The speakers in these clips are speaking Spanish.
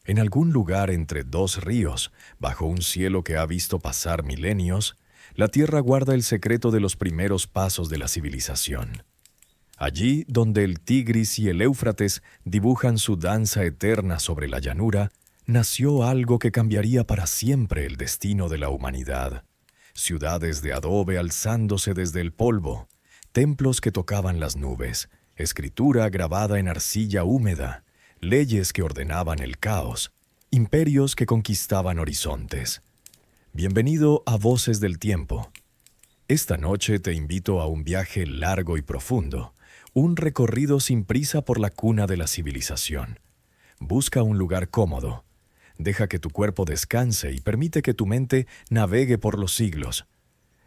En algún lugar entre dos ríos, bajo un cielo que ha visto pasar milenios, la Tierra guarda el secreto de los primeros pasos de la civilización. Allí, donde el Tigris y el Éufrates dibujan su danza eterna sobre la llanura, nació algo que cambiaría para siempre el destino de la humanidad. Ciudades de adobe alzándose desde el polvo, templos que tocaban las nubes, escritura grabada en arcilla húmeda, leyes que ordenaban el caos, imperios que conquistaban horizontes. Bienvenido a Voces del Tiempo. Esta noche te invito a un viaje largo y profundo, un recorrido sin prisa por la cuna de la civilización. Busca un lugar cómodo. Deja que tu cuerpo descanse y permite que tu mente navegue por los siglos.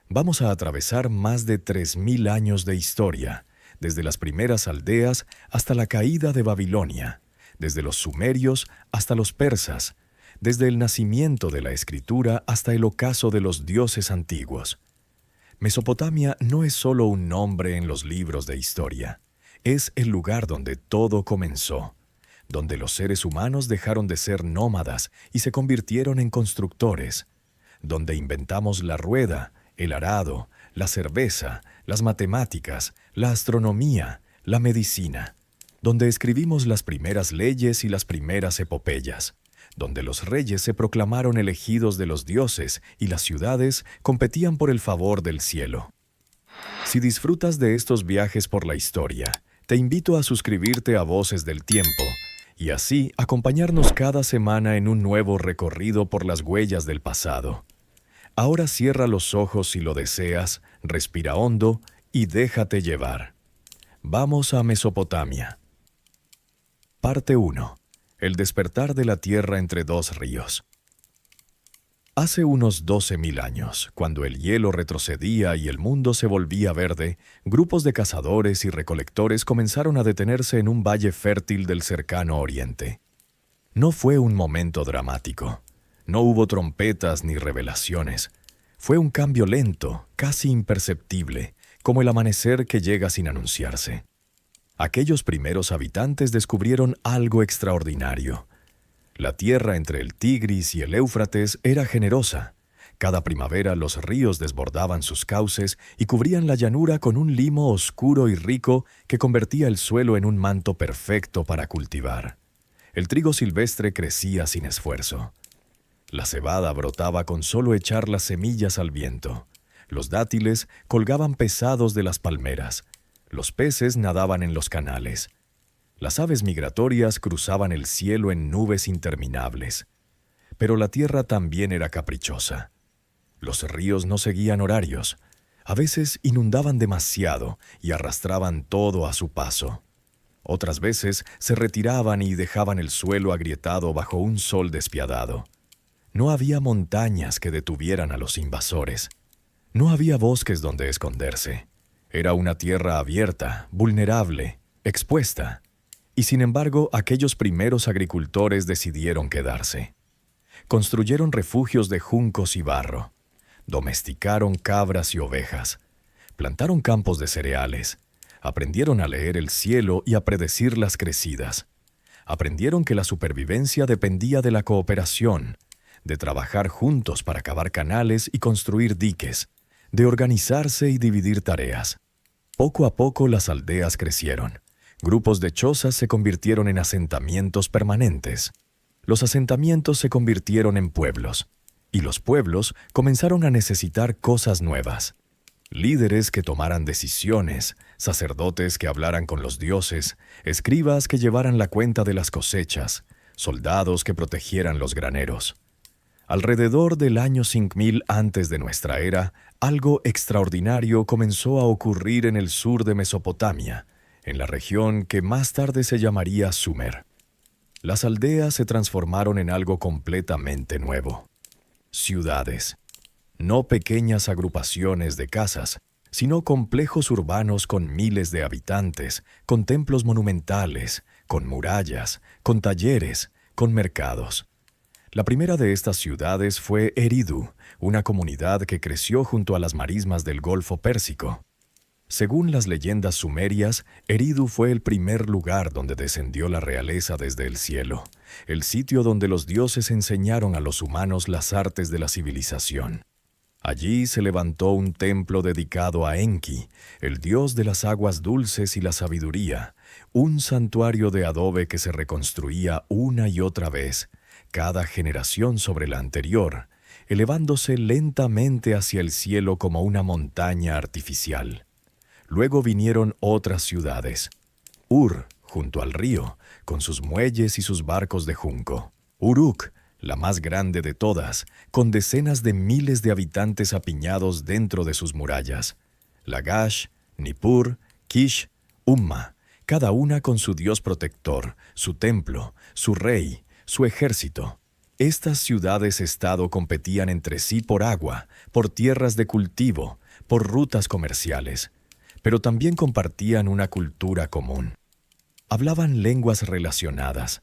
Vamos a atravesar más de 3000 años de historia, desde las primeras aldeas hasta la caída de Babilonia, desde los sumerios hasta los persas, desde el nacimiento de la escritura hasta el ocaso de los dioses antiguos. Mesopotamia no es solo un nombre en los libros de historia, es el lugar donde todo comenzó, donde los seres humanos dejaron de ser nómadas y se convirtieron en constructores, donde inventamos la rueda, el arado, la cerveza, las matemáticas, la astronomía, la medicina, donde escribimos las primeras leyes y las primeras epopeyas, donde los reyes se proclamaron elegidos de los dioses y las ciudades competían por el favor del cielo. Si disfrutas de estos viajes por la historia, te invito a suscribirte a Voces del Tiempo y así acompañarnos cada semana en un nuevo recorrido por las huellas del pasado. Ahora cierra los ojos si lo deseas, respira hondo y déjate llevar. Vamos a Mesopotamia. Parte 1. El despertar de la Tierra entre dos ríos. Hace unos 12.000 años, cuando el hielo retrocedía y el mundo se volvía verde, grupos de cazadores y recolectores comenzaron a detenerse en un valle fértil del cercano oriente. No fue un momento dramático. No hubo trompetas ni revelaciones. Fue un cambio lento, casi imperceptible, como el amanecer que llega sin anunciarse. Aquellos primeros habitantes descubrieron algo extraordinario. La tierra entre el Tigris y el Éufrates era generosa. Cada primavera los ríos desbordaban sus cauces y cubrían la llanura con un limo oscuro y rico que convertía el suelo en un manto perfecto para cultivar. El trigo silvestre crecía sin esfuerzo. La cebada brotaba con solo echar las semillas al viento. Los dátiles colgaban pesados de las palmeras. Los peces nadaban en los canales. Las aves migratorias cruzaban el cielo en nubes interminables. Pero la tierra también era caprichosa. Los ríos no seguían horarios. A veces inundaban demasiado y arrastraban todo a su paso. Otras veces se retiraban y dejaban el suelo agrietado bajo un sol despiadado. No había montañas que detuvieran a los invasores. No había bosques donde esconderse. Era una tierra abierta, vulnerable, expuesta. Y sin embargo, aquellos primeros agricultores decidieron quedarse. Construyeron refugios de juncos y barro. Domesticaron cabras y ovejas. Plantaron campos de cereales. Aprendieron a leer el cielo y a predecir las crecidas. Aprendieron que la supervivencia dependía de la cooperación, de trabajar juntos para cavar canales y construir diques, de organizarse y dividir tareas. Poco a poco las aldeas crecieron. Grupos de chozas se convirtieron en asentamientos permanentes. Los asentamientos se convirtieron en pueblos, y los pueblos comenzaron a necesitar cosas nuevas. Líderes que tomaran decisiones, sacerdotes que hablaran con los dioses, escribas que llevaran la cuenta de las cosechas, soldados que protegieran los graneros. Alrededor del año 5000 antes de nuestra era, algo extraordinario comenzó a ocurrir en el sur de Mesopotamia, en la región que más tarde se llamaría Sumer. Las aldeas se transformaron en algo completamente nuevo. Ciudades. No pequeñas agrupaciones de casas, sino complejos urbanos con miles de habitantes, con templos monumentales, con murallas, con talleres, con mercados. La primera de estas ciudades fue Eridu, una comunidad que creció junto a las marismas del Golfo Pérsico. Según las leyendas sumerias, Eridu fue el primer lugar donde descendió la realeza desde el cielo, el sitio donde los dioses enseñaron a los humanos las artes de la civilización. Allí se levantó un templo dedicado a Enki, el dios de las aguas dulces y la sabiduría, un santuario de adobe que se reconstruía una y otra vez, cada generación sobre la anterior, elevándose lentamente hacia el cielo como una montaña artificial. Luego vinieron otras ciudades. Ur, junto al río, con sus muelles y sus barcos de junco. Uruk, la más grande de todas, con decenas de miles de habitantes apiñados dentro de sus murallas. Lagash, Nippur, Kish, Umma, cada una con su dios protector, su templo, su rey, su ejército. Estas ciudades-estado competían entre sí por agua, por tierras de cultivo, por rutas comerciales, pero también compartían una cultura común. Hablaban lenguas relacionadas,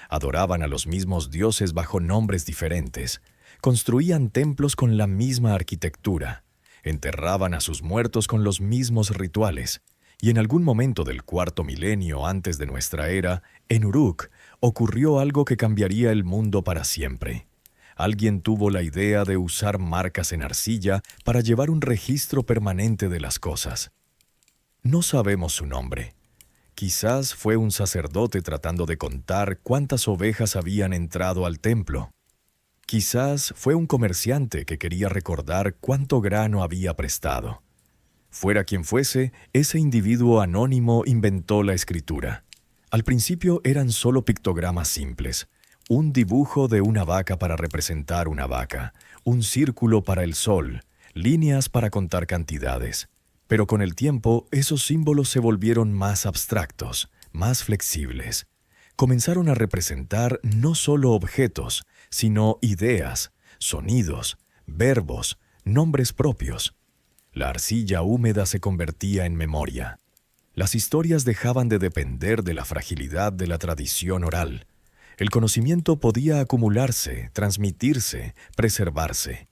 adoraban a los mismos dioses bajo nombres diferentes, construían templos con la misma arquitectura, enterraban a sus muertos con los mismos rituales, y en algún momento del cuarto milenio antes de nuestra era, en Uruk, ocurrió algo que cambiaría el mundo para siempre. Alguien tuvo la idea de usar marcas en arcilla para llevar un registro permanente de las cosas. No sabemos su nombre. Quizás fue un sacerdote tratando de contar cuántas ovejas habían entrado al templo. Quizás fue un comerciante que quería recordar cuánto grano había prestado. Fuera quien fuese, ese individuo anónimo inventó la escritura. Al principio eran solo pictogramas simples, un dibujo de una vaca para representar una vaca, un círculo para el sol, líneas para contar cantidades. Pero con el tiempo, esos símbolos se volvieron más abstractos, más flexibles. Comenzaron a representar no solo objetos, sino ideas, sonidos, verbos, nombres propios. La arcilla húmeda se convertía en memoria. Las historias dejaban de depender de la fragilidad de la tradición oral. El conocimiento podía acumularse, transmitirse, preservarse.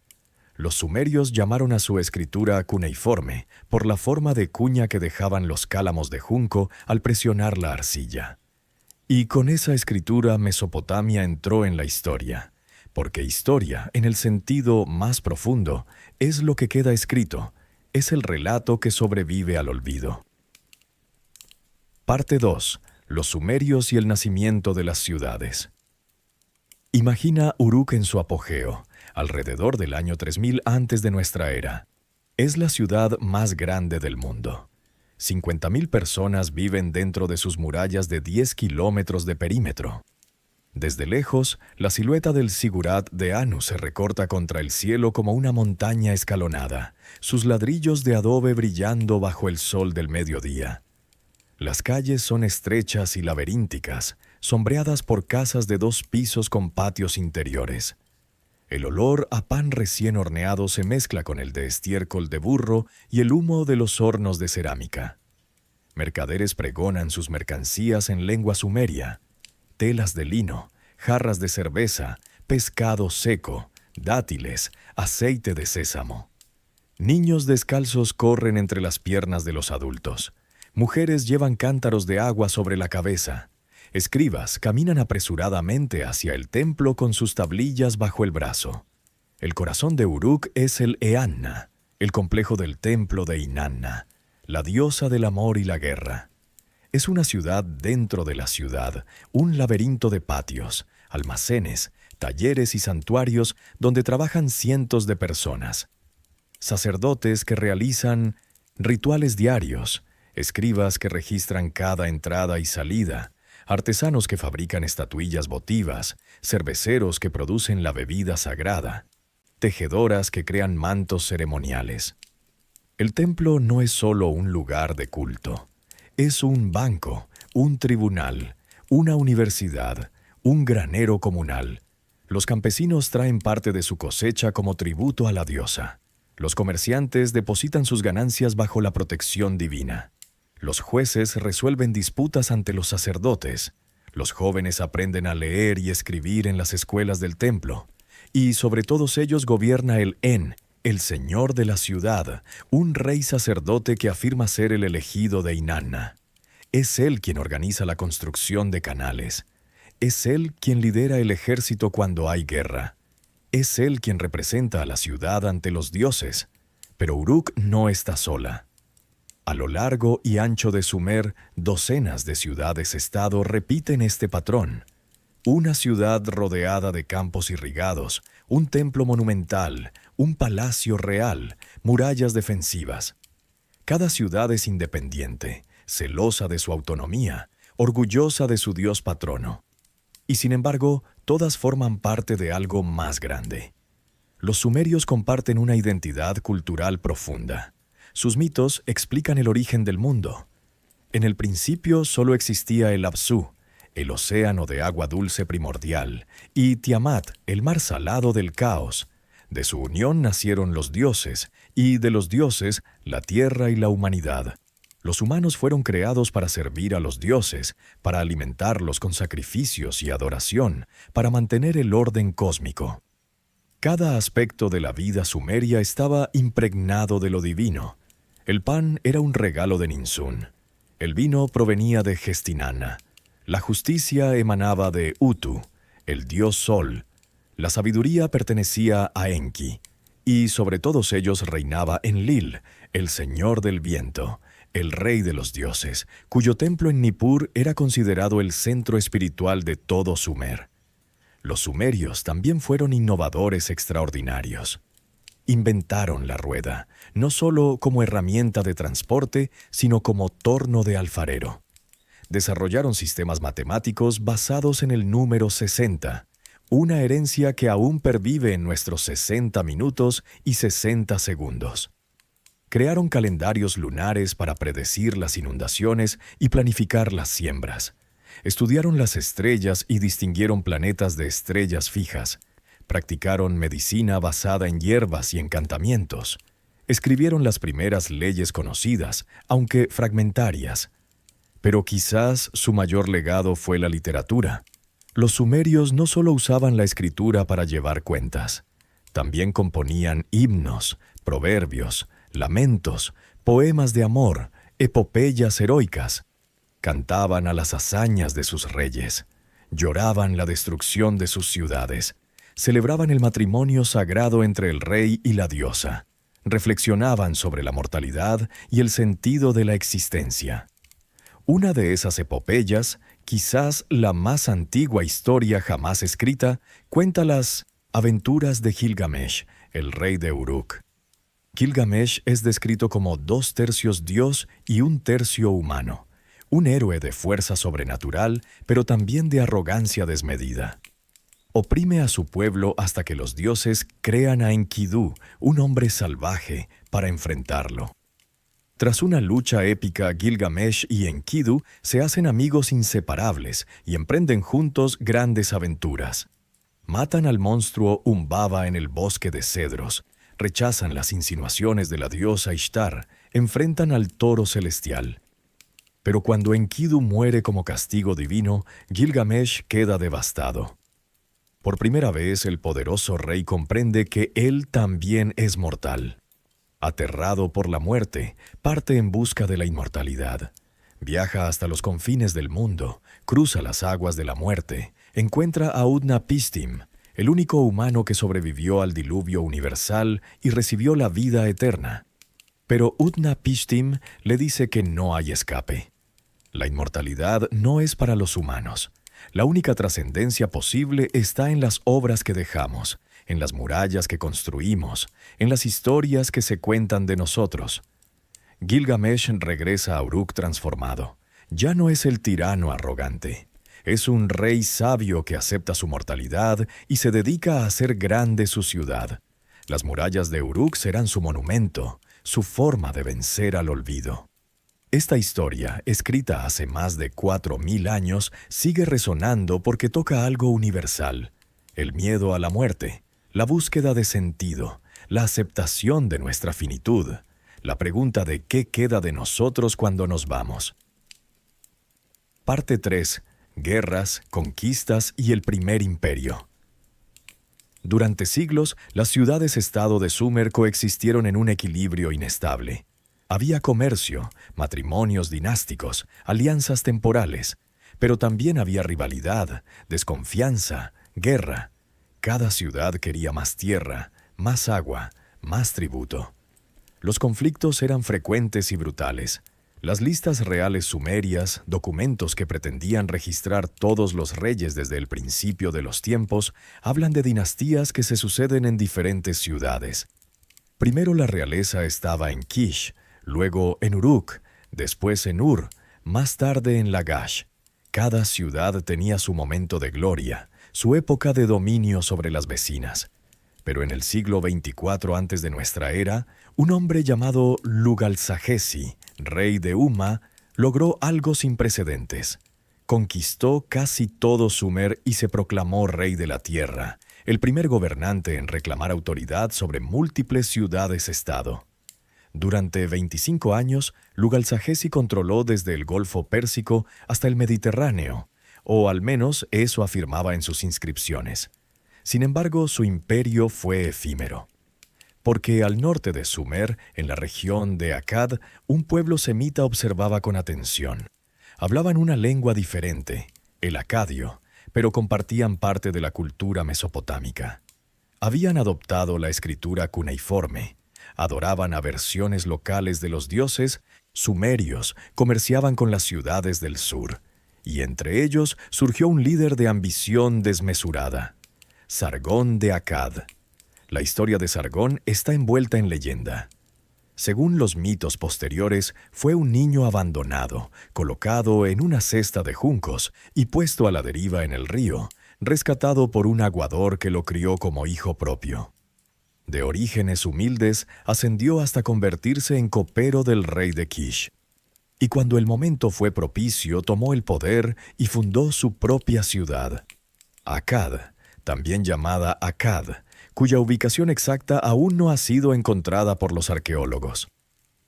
Los sumerios llamaron a su escritura cuneiforme por la forma de cuña que dejaban los cálamos de junco al presionar la arcilla. Y con esa escritura Mesopotamia entró en la historia, porque historia, en el sentido más profundo, es lo que queda escrito, es el relato que sobrevive al olvido. Parte 2. Los sumerios y el nacimiento de las ciudades. Imagina Uruk en su apogeo, alrededor del año 3000 antes de nuestra era. Es la ciudad más grande del mundo. 50.000 personas viven dentro de sus murallas de 10 kilómetros de perímetro. Desde lejos, la silueta del Sigurat de Anu se recorta contra el cielo como una montaña escalonada, sus ladrillos de adobe brillando bajo el sol del mediodía. Las calles son estrechas y laberínticas, sombreadas por casas de 2 pisos con patios interiores. El olor a pan recién horneado se mezcla con el de estiércol de burro y el humo de los hornos de cerámica. Mercaderes pregonan sus mercancías en lengua sumeria: telas de lino, jarras de cerveza, pescado seco, dátiles, aceite de sésamo. Niños descalzos corren entre las piernas de los adultos. Mujeres llevan cántaros de agua sobre la cabeza. Escribas caminan apresuradamente hacia el templo con sus tablillas bajo el brazo. El corazón de Uruk es el Eanna, el complejo del templo de Inanna, la diosa del amor y la guerra. Es una ciudad dentro de la ciudad, un laberinto de patios, almacenes, talleres y santuarios donde trabajan cientos de personas. Sacerdotes que realizan rituales diarios, escribas que registran cada entrada y salida, artesanos que fabrican estatuillas votivas, cerveceros que producen la bebida sagrada, tejedoras que crean mantos ceremoniales. El templo no es solo un lugar de culto. Es un banco, un tribunal, una universidad, un granero comunal. Los campesinos traen parte de su cosecha como tributo a la diosa. Los comerciantes depositan sus ganancias bajo la protección divina. Los jueces resuelven disputas ante los sacerdotes. Los jóvenes aprenden a leer y escribir en las escuelas del templo. Y sobre todos ellos gobierna el En, el señor de la ciudad, un rey sacerdote que afirma ser el elegido de Inanna. Es él quien organiza la construcción de canales. Es él quien lidera el ejército cuando hay guerra. Es él quien representa a la ciudad ante los dioses. Pero Uruk no está sola. A lo largo y ancho de Sumer, docenas de ciudades-estado repiten este patrón. Una ciudad rodeada de campos irrigados, un templo monumental, un palacio real, murallas defensivas. Cada ciudad es independiente, celosa de su autonomía, orgullosa de su dios patrono. Y sin embargo, todas forman parte de algo más grande. Los sumerios comparten una identidad cultural profunda. Sus mitos explican el origen del mundo. En el principio solo existía el Apsu, el océano de agua dulce primordial, y Tiamat, el mar salado del caos. De su unión nacieron los dioses, y de los dioses, la tierra y la humanidad. Los humanos fueron creados para servir a los dioses, para alimentarlos con sacrificios y adoración, para mantener el orden cósmico. Cada aspecto de la vida sumeria estaba impregnado de lo divino. El pan era un regalo de Ninsun. El vino provenía de Gestinana. La justicia emanaba de Utu, el dios Sol. La sabiduría pertenecía a Enki. Y sobre todos ellos reinaba Enlil, el señor del viento, el rey de los dioses, cuyo templo en Nippur era considerado el centro espiritual de todo Sumer. Los sumerios también fueron innovadores extraordinarios. Inventaron la rueda, no solo como herramienta de transporte, sino como torno de alfarero. Desarrollaron sistemas matemáticos basados en el número 60, una herencia que aún pervive en nuestros 60 minutos y 60 segundos. Crearon calendarios lunares para predecir las inundaciones y planificar las siembras. Estudiaron las estrellas y distinguieron planetas de estrellas fijas. Practicaron medicina basada en hierbas y encantamientos. Escribieron las primeras leyes conocidas, aunque fragmentarias. Pero quizás su mayor legado fue la literatura. Los sumerios no solo usaban la escritura para llevar cuentas. También componían himnos, proverbios, lamentos, poemas de amor, epopeyas heroicas. Cantaban a las hazañas de sus reyes. Lloraban la destrucción de sus ciudades. Celebraban el matrimonio sagrado entre el rey y la diosa. Reflexionaban sobre la mortalidad y el sentido de la existencia. Una de esas epopeyas, quizás la más antigua historia jamás escrita, cuenta las aventuras de Gilgamesh, el rey de Uruk. Gilgamesh es descrito como 2/3 dios y 1/3 humano, un héroe de fuerza sobrenatural, pero también de arrogancia desmedida. Oprime a su pueblo hasta que los dioses crean a Enkidu, un hombre salvaje, para enfrentarlo. Tras una lucha épica, Gilgamesh y Enkidu se hacen amigos inseparables y emprenden juntos grandes aventuras. Matan al monstruo Umbaba en el bosque de cedros, rechazan las insinuaciones de la diosa Ishtar, enfrentan al toro celestial. Pero cuando Enkidu muere como castigo divino, Gilgamesh queda devastado. Por primera vez, el poderoso rey comprende que él también es mortal. Aterrado por la muerte, parte en busca de la inmortalidad. Viaja hasta los confines del mundo, cruza las aguas de la muerte, encuentra a Utnapishtim, el único humano que sobrevivió al diluvio universal y recibió la vida eterna. Pero Utnapishtim le dice que no hay escape. La inmortalidad no es para los humanos. La única trascendencia posible está en las obras que dejamos, en las murallas que construimos, en las historias que se cuentan de nosotros. Gilgamesh regresa a Uruk transformado. Ya no es el tirano arrogante. Es un rey sabio que acepta su mortalidad y se dedica a hacer grande su ciudad. Las murallas de Uruk serán su monumento, su forma de vencer al olvido. Esta historia, escrita hace más de 4000 años, sigue resonando porque toca algo universal: el miedo a la muerte, la búsqueda de sentido, la aceptación de nuestra finitud, la pregunta de qué queda de nosotros cuando nos vamos. Parte 3. Guerras, conquistas y el primer imperio. Durante siglos, las ciudades-estado de Sumer coexistieron en un equilibrio inestable. Había comercio, matrimonios dinásticos, alianzas temporales, pero también había rivalidad, desconfianza, guerra. Cada ciudad quería más tierra, más agua, más tributo. Los conflictos eran frecuentes y brutales. Las listas reales sumerias, documentos que pretendían registrar todos los reyes desde el principio de los tiempos, hablan de dinastías que se suceden en diferentes ciudades. Primero la realeza estaba en Kish, luego en Uruk, después en Ur, más tarde en Lagash. Cada ciudad tenía su momento de gloria, su época de dominio sobre las vecinas. Pero en el siglo 24 antes de nuestra era, un hombre llamado Lugalzagesi, rey de Umma, logró algo sin precedentes. Conquistó casi todo Sumer y se proclamó rey de la tierra, el primer gobernante en reclamar autoridad sobre múltiples ciudades-estado. Durante 25 años, Lugalzagesi controló desde el Golfo Pérsico hasta el Mediterráneo, o al menos eso afirmaba en sus inscripciones. Sin embargo, su imperio fue efímero. Porque al norte de Sumer, en la región de Akkad, un pueblo semita observaba con atención. Hablaban una lengua diferente, el acadio, pero compartían parte de la cultura mesopotámica. Habían adoptado la escritura cuneiforme, adoraban a versiones locales de los dioses sumerios, comerciaban con las ciudades del sur, y entre ellos surgió un líder de ambición desmesurada, Sargón de Akkad. La historia de Sargón está envuelta en leyenda. Según los mitos posteriores, fue un niño abandonado, colocado en una cesta de juncos y puesto a la deriva en el río, rescatado por un aguador que lo crió como hijo propio. De orígenes humildes, ascendió hasta convertirse en copero del rey de Kish. Y cuando el momento fue propicio, tomó el poder y fundó su propia ciudad, Akkad, también llamada Akkad, cuya ubicación exacta aún no ha sido encontrada por los arqueólogos.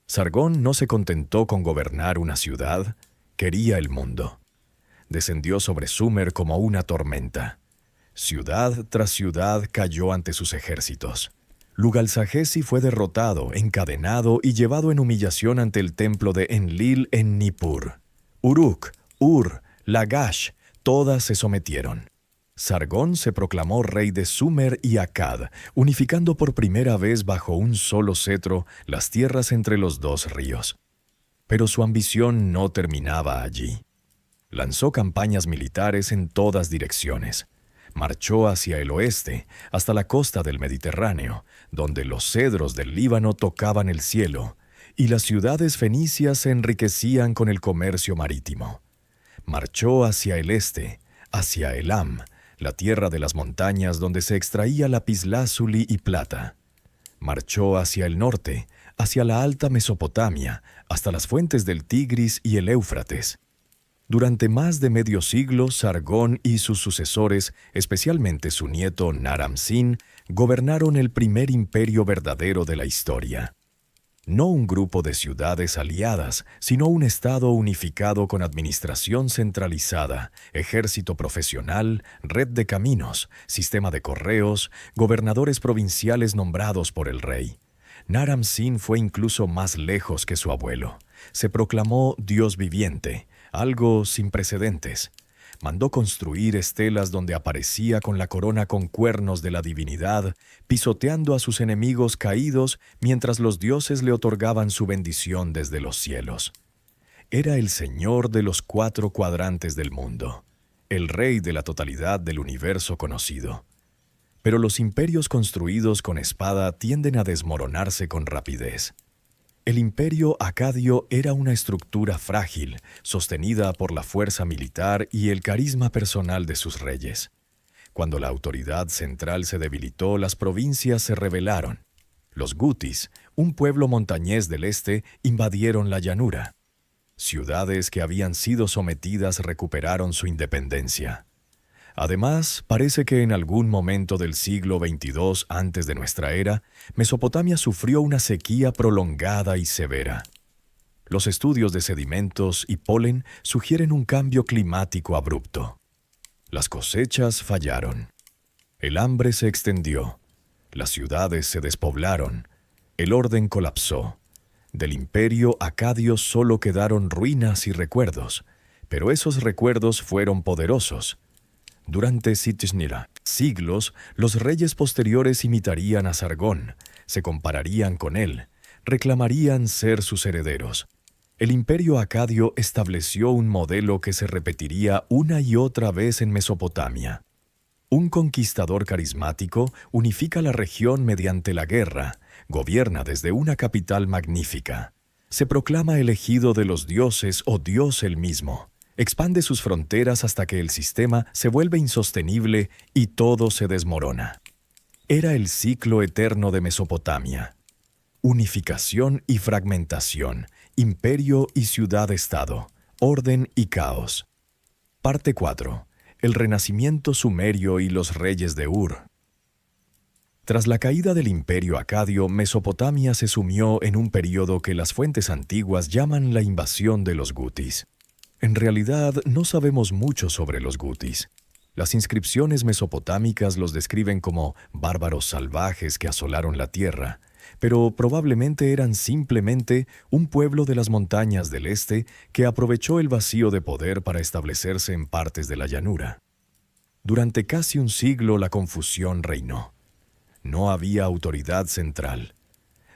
Sargón no se contentó con gobernar una ciudad, quería el mundo. Descendió sobre Sumer como una tormenta. Ciudad tras ciudad cayó ante sus ejércitos. Lugalzagesi fue derrotado, encadenado y llevado en humillación ante el templo de Enlil en Nippur. Uruk, Ur, Lagash, todas se sometieron. Sargón se proclamó rey de Sumer y Akkad, unificando por primera vez bajo un solo cetro las tierras entre los dos ríos. Pero su ambición no terminaba allí. Lanzó campañas militares en todas direcciones. Marchó hacia el oeste, hasta la costa del Mediterráneo, donde los cedros del Líbano tocaban el cielo, y las ciudades fenicias se enriquecían con el comercio marítimo. Marchó hacia el este, hacia Elam, la tierra de las montañas donde se extraía lapislázuli y plata. Marchó hacia el norte, hacia la alta Mesopotamia, hasta las fuentes del Tigris y el Éufrates. Durante más de medio siglo, Sargón y sus sucesores, especialmente su nieto Naram-Sin, gobernaron el primer imperio verdadero de la historia. No un grupo de ciudades aliadas, sino un estado unificado con administración centralizada, ejército profesional, red de caminos, sistema de correos, gobernadores provinciales nombrados por el rey. Naram-Sin fue incluso más lejos que su abuelo. Se proclamó Dios viviente, algo sin precedentes. Mandó construir estelas donde aparecía con la corona con cuernos de la divinidad, pisoteando a sus enemigos caídos mientras los dioses le otorgaban su bendición desde los cielos. Era el señor de los 4 cuadrantes del mundo, el rey de la totalidad del universo conocido. Pero los imperios construidos con espada tienden a desmoronarse con rapidez. El imperio acadio era una estructura frágil, sostenida por la fuerza militar y el carisma personal de sus reyes. Cuando la autoridad central se debilitó, las provincias se rebelaron. Los gutis, un pueblo montañés del este, invadieron la llanura. Ciudades que habían sido sometidas recuperaron su independencia. Además, parece que en algún momento del siglo XXII antes de nuestra era, Mesopotamia sufrió una sequía prolongada y severa. Los estudios de sedimentos y polen sugieren un cambio climático abrupto. Las cosechas fallaron. El hambre se extendió, las ciudades se despoblaron, el orden colapsó. Del imperio acadio solo quedaron ruinas y recuerdos, pero esos recuerdos fueron poderosos. Durante siglos, los reyes posteriores imitarían a Sargón, se compararían con él, reclamarían ser sus herederos. El imperio acadio estableció un modelo que se repetiría una y otra vez en Mesopotamia. Un conquistador carismático unifica la región mediante la guerra, gobierna desde una capital magnífica. Se proclama elegido de los dioses o Dios él mismo. Expande sus fronteras hasta que el sistema se vuelve insostenible y todo se desmorona. Era el ciclo eterno de Mesopotamia. Unificación y fragmentación, imperio y ciudad-estado, orden y caos. Parte 4. El renacimiento sumerio y los reyes de Ur. Tras la caída del imperio acadio, Mesopotamia se sumió en un período que las fuentes antiguas llaman la invasión de los gutis. En realidad, no sabemos mucho sobre los gutis. Las inscripciones mesopotámicas los describen como bárbaros salvajes que asolaron la tierra, pero probablemente eran simplemente un pueblo de las montañas del este que aprovechó el vacío de poder para establecerse en partes de la llanura. Durante casi un siglo la confusión reinó. No había autoridad central.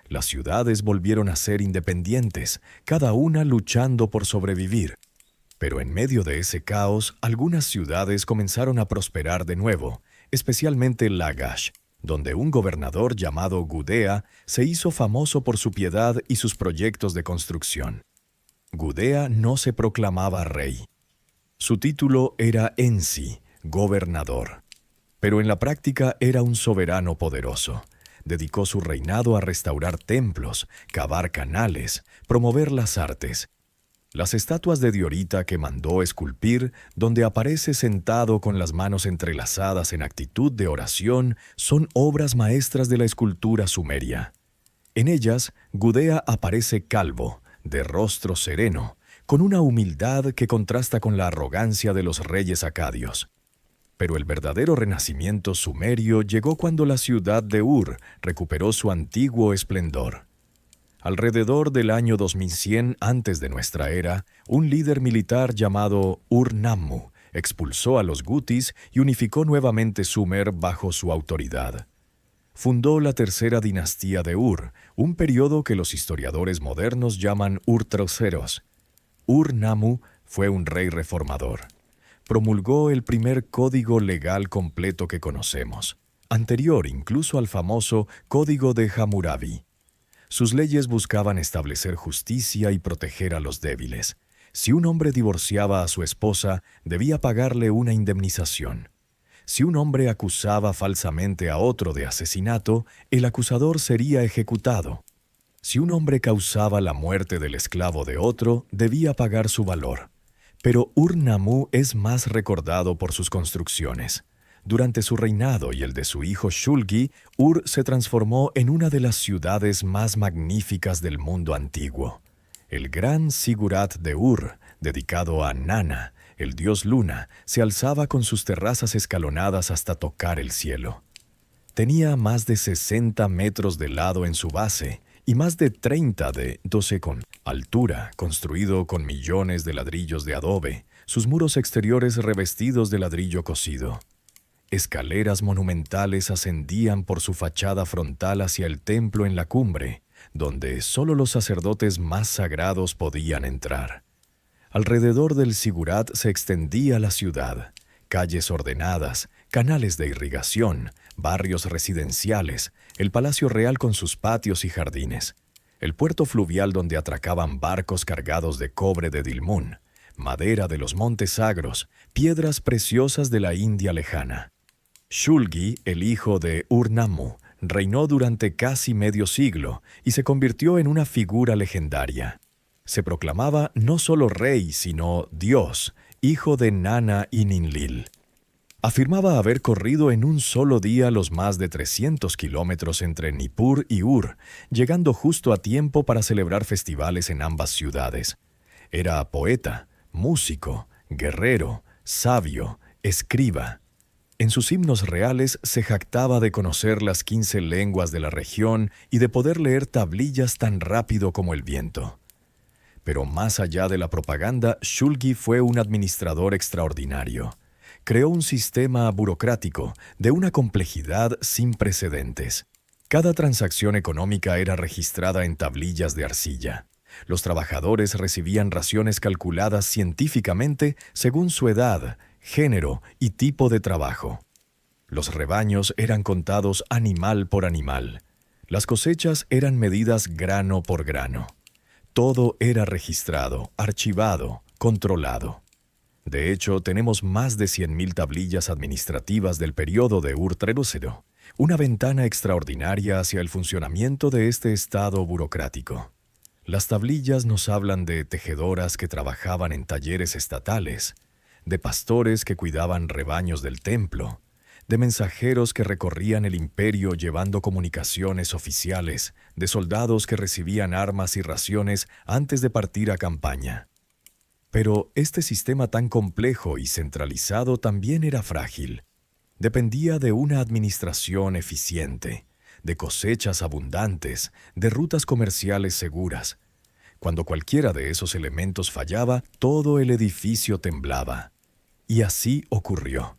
Las ciudades volvieron a ser independientes, cada una luchando por sobrevivir. Pero en medio de ese caos, algunas ciudades comenzaron a prosperar de nuevo, especialmente Lagash, donde un gobernador llamado Gudea se hizo famoso por su piedad y sus proyectos de construcción. Gudea no se proclamaba rey. Su título era Ensi, gobernador. Pero en la práctica era un soberano poderoso. Dedicó su reinado a restaurar templos, cavar canales, promover las artes. Las estatuas de diorita que mandó esculpir, donde aparece sentado con las manos entrelazadas en actitud de oración, son obras maestras de la escultura sumeria. En ellas, Gudea aparece calvo, de rostro sereno, con una humildad que contrasta con la arrogancia de los reyes acadios. Pero el verdadero renacimiento sumerio llegó cuando la ciudad de Ur recuperó su antiguo esplendor. Alrededor del año 2100 antes de nuestra era, un líder militar llamado Ur-Nammu expulsó a los gutis y unificó nuevamente Sumer bajo su autoridad. Fundó la tercera dinastía de Ur, un periodo que los historiadores modernos llaman Ur-Terceros. Ur-Nammu fue un rey reformador. Promulgó el primer código legal completo que conocemos, anterior incluso al famoso Código de Hammurabi. Sus leyes buscaban establecer justicia y proteger a los débiles. Si un hombre divorciaba a su esposa, debía pagarle una indemnización. Si un hombre acusaba falsamente a otro de asesinato, el acusador sería ejecutado. Si un hombre causaba la muerte del esclavo de otro, debía pagar su valor. Pero Ur-Nammu es más recordado por sus construcciones. Durante su reinado y el de su hijo Shulgi, Ur se transformó en una de las ciudades más magníficas del mundo antiguo. El gran Sigurat de Ur, dedicado a Nana, el dios luna, se alzaba con sus terrazas escalonadas hasta tocar el cielo. Tenía más de 60 metros de lado en su base y más de 30 de con altura, construido con millones de ladrillos de adobe, sus muros exteriores revestidos de ladrillo cocido. Escaleras monumentales ascendían por su fachada frontal hacia el templo en la cumbre, donde solo los sacerdotes más sagrados podían entrar. Alrededor del Sigurat se extendía la ciudad, calles ordenadas, canales de irrigación, barrios residenciales, el Palacio Real con sus patios y jardines, el puerto fluvial donde atracaban barcos cargados de cobre de Dilmun, madera de los montes sagros, piedras preciosas de la India lejana. Shulgi, el hijo de Ur-Nammu, reinó durante casi medio siglo y se convirtió en una figura legendaria. Se proclamaba no solo rey, sino Dios, hijo de Nana y Ninlil. Afirmaba haber corrido en un solo día los más de 300 kilómetros entre Nippur y Ur, llegando justo a tiempo para celebrar festivales en ambas ciudades. Era poeta, músico, guerrero, sabio, escriba. En sus himnos reales se jactaba de conocer las 15 lenguas de la región y de poder leer tablillas tan rápido como el viento. Pero más allá de la propaganda, Shulgi fue un administrador extraordinario. Creó un sistema burocrático de una complejidad sin precedentes. Cada transacción económica era registrada en tablillas de arcilla. Los trabajadores recibían raciones calculadas científicamente según su edad, género y tipo de trabajo. Los rebaños eran contados animal por animal. Las cosechas eran medidas grano por grano. Todo era registrado, archivado, controlado. De hecho, tenemos más de 100.000 tablillas administrativas del periodo de Ur-Trenúzero, una ventana extraordinaria hacia el funcionamiento de este estado burocrático. Las tablillas nos hablan de tejedoras que trabajaban en talleres estatales, de pastores que cuidaban rebaños del templo, de mensajeros que recorrían el imperio llevando comunicaciones oficiales, de soldados que recibían armas y raciones antes de partir a campaña. Pero este sistema tan complejo y centralizado también era frágil. Dependía de una administración eficiente, de cosechas abundantes, de rutas comerciales seguras. Cuando cualquiera de esos elementos fallaba, todo el edificio temblaba. Y así ocurrió.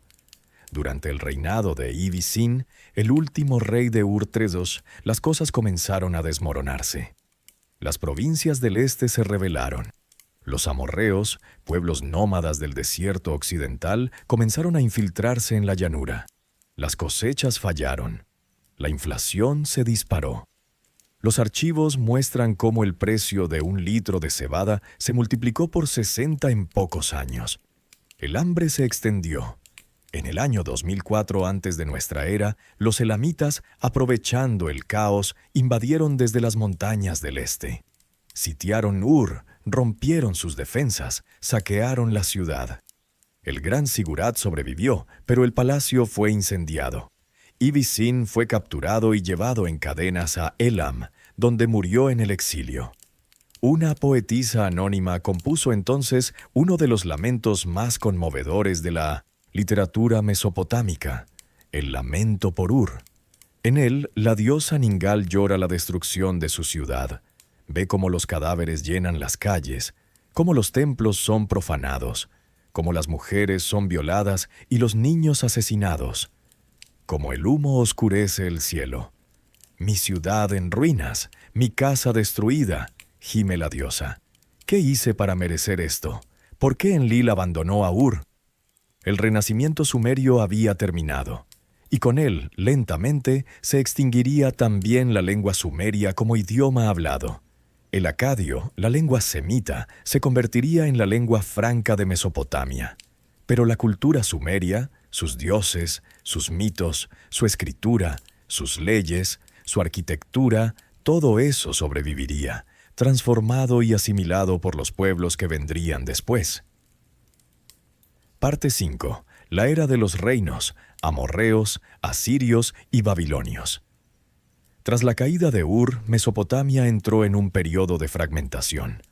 Durante el reinado de Ibbi-Sin, el último rey de Ur-Trenúzero, las cosas comenzaron a desmoronarse. Las provincias del este se rebelaron. Los amorreos, pueblos nómadas del desierto occidental, comenzaron a infiltrarse en la llanura. Las cosechas fallaron. La inflación se disparó. Los archivos muestran cómo el precio de 1 litro de cebada se multiplicó por 60 en pocos años. El hambre se extendió. En el año 2004 antes de nuestra era, los elamitas, aprovechando el caos, invadieron desde las montañas del este. Sitiaron Ur, rompieron sus defensas, saquearon la ciudad. El gran Sigurat sobrevivió, pero el palacio fue incendiado. Ibbi-Sin fue capturado y llevado en cadenas a Elam, donde murió en el exilio. Una poetisa anónima compuso entonces uno de los lamentos más conmovedores de la literatura mesopotámica, el Lamento por Ur. En él, la diosa Ningal llora la destrucción de su ciudad. Ve cómo los cadáveres llenan las calles, cómo los templos son profanados, cómo las mujeres son violadas y los niños asesinados, cómo el humo oscurece el cielo. Mi ciudad en ruinas, mi casa destruida, gime la diosa. ¿Qué hice para merecer esto? ¿Por qué Enlil abandonó a Ur? El renacimiento sumerio había terminado, y con él, lentamente, se extinguiría también la lengua sumeria como idioma hablado. El acadio, la lengua semita, se convertiría en la lengua franca de Mesopotamia. Pero la cultura sumeria, sus dioses, sus mitos, su escritura, sus leyes, su arquitectura, todo eso sobreviviría, transformado y asimilado por los pueblos que vendrían después. Parte 5. La era de los reinos, amorreos, asirios y babilonios. Tras la caída de Ur, Mesopotamia entró en un periodo de fragmentación.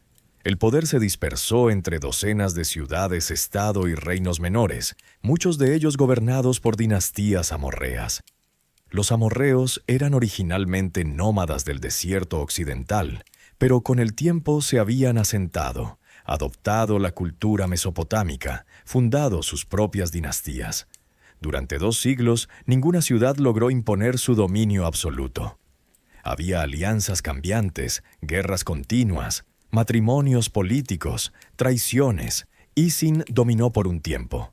El poder se dispersó entre docenas de ciudades-estado y reinos menores, muchos de ellos gobernados por dinastías amorreas. Los amorreos eran originalmente nómadas del desierto occidental, pero con el tiempo se habían asentado, adoptado la cultura mesopotámica, fundado sus propias dinastías. Durante 2 siglos, ninguna ciudad logró imponer su dominio absoluto. Había alianzas cambiantes, guerras continuas, matrimonios políticos, traiciones. Isin dominó por un tiempo.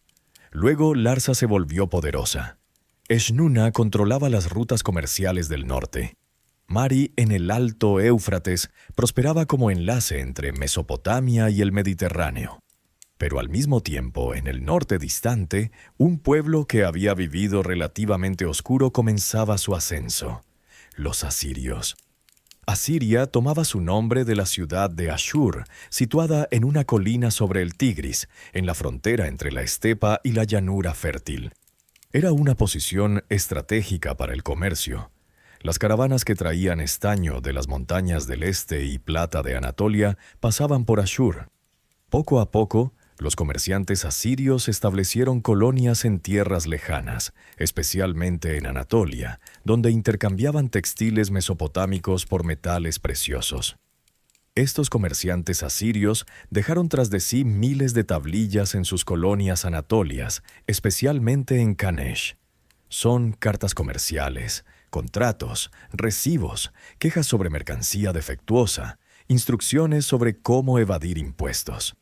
Luego Larsa se volvió poderosa. Eshnuna controlaba las rutas comerciales del norte. Mari, en el Alto Éufrates, prosperaba como enlace entre Mesopotamia y el Mediterráneo. Pero al mismo tiempo, en el norte distante, un pueblo que había vivido relativamente oscuro comenzaba su ascenso: los asirios. Asiria tomaba su nombre de la ciudad de Ashur, situada en una colina sobre el Tigris, en la frontera entre la estepa y la llanura fértil. Era una posición estratégica para el comercio. Las caravanas que traían estaño de las montañas del este y plata de Anatolia pasaban por Ashur. Poco a poco, Los comerciantes asirios establecieron colonias en tierras lejanas, especialmente en Anatolia, donde intercambiaban textiles mesopotámicos por metales preciosos. Estos comerciantes asirios dejaron tras de sí miles de tablillas en sus colonias anatolias, especialmente en Kanesh. Son cartas comerciales, contratos, recibos, quejas sobre mercancía defectuosa, instrucciones sobre cómo evadir impuestos.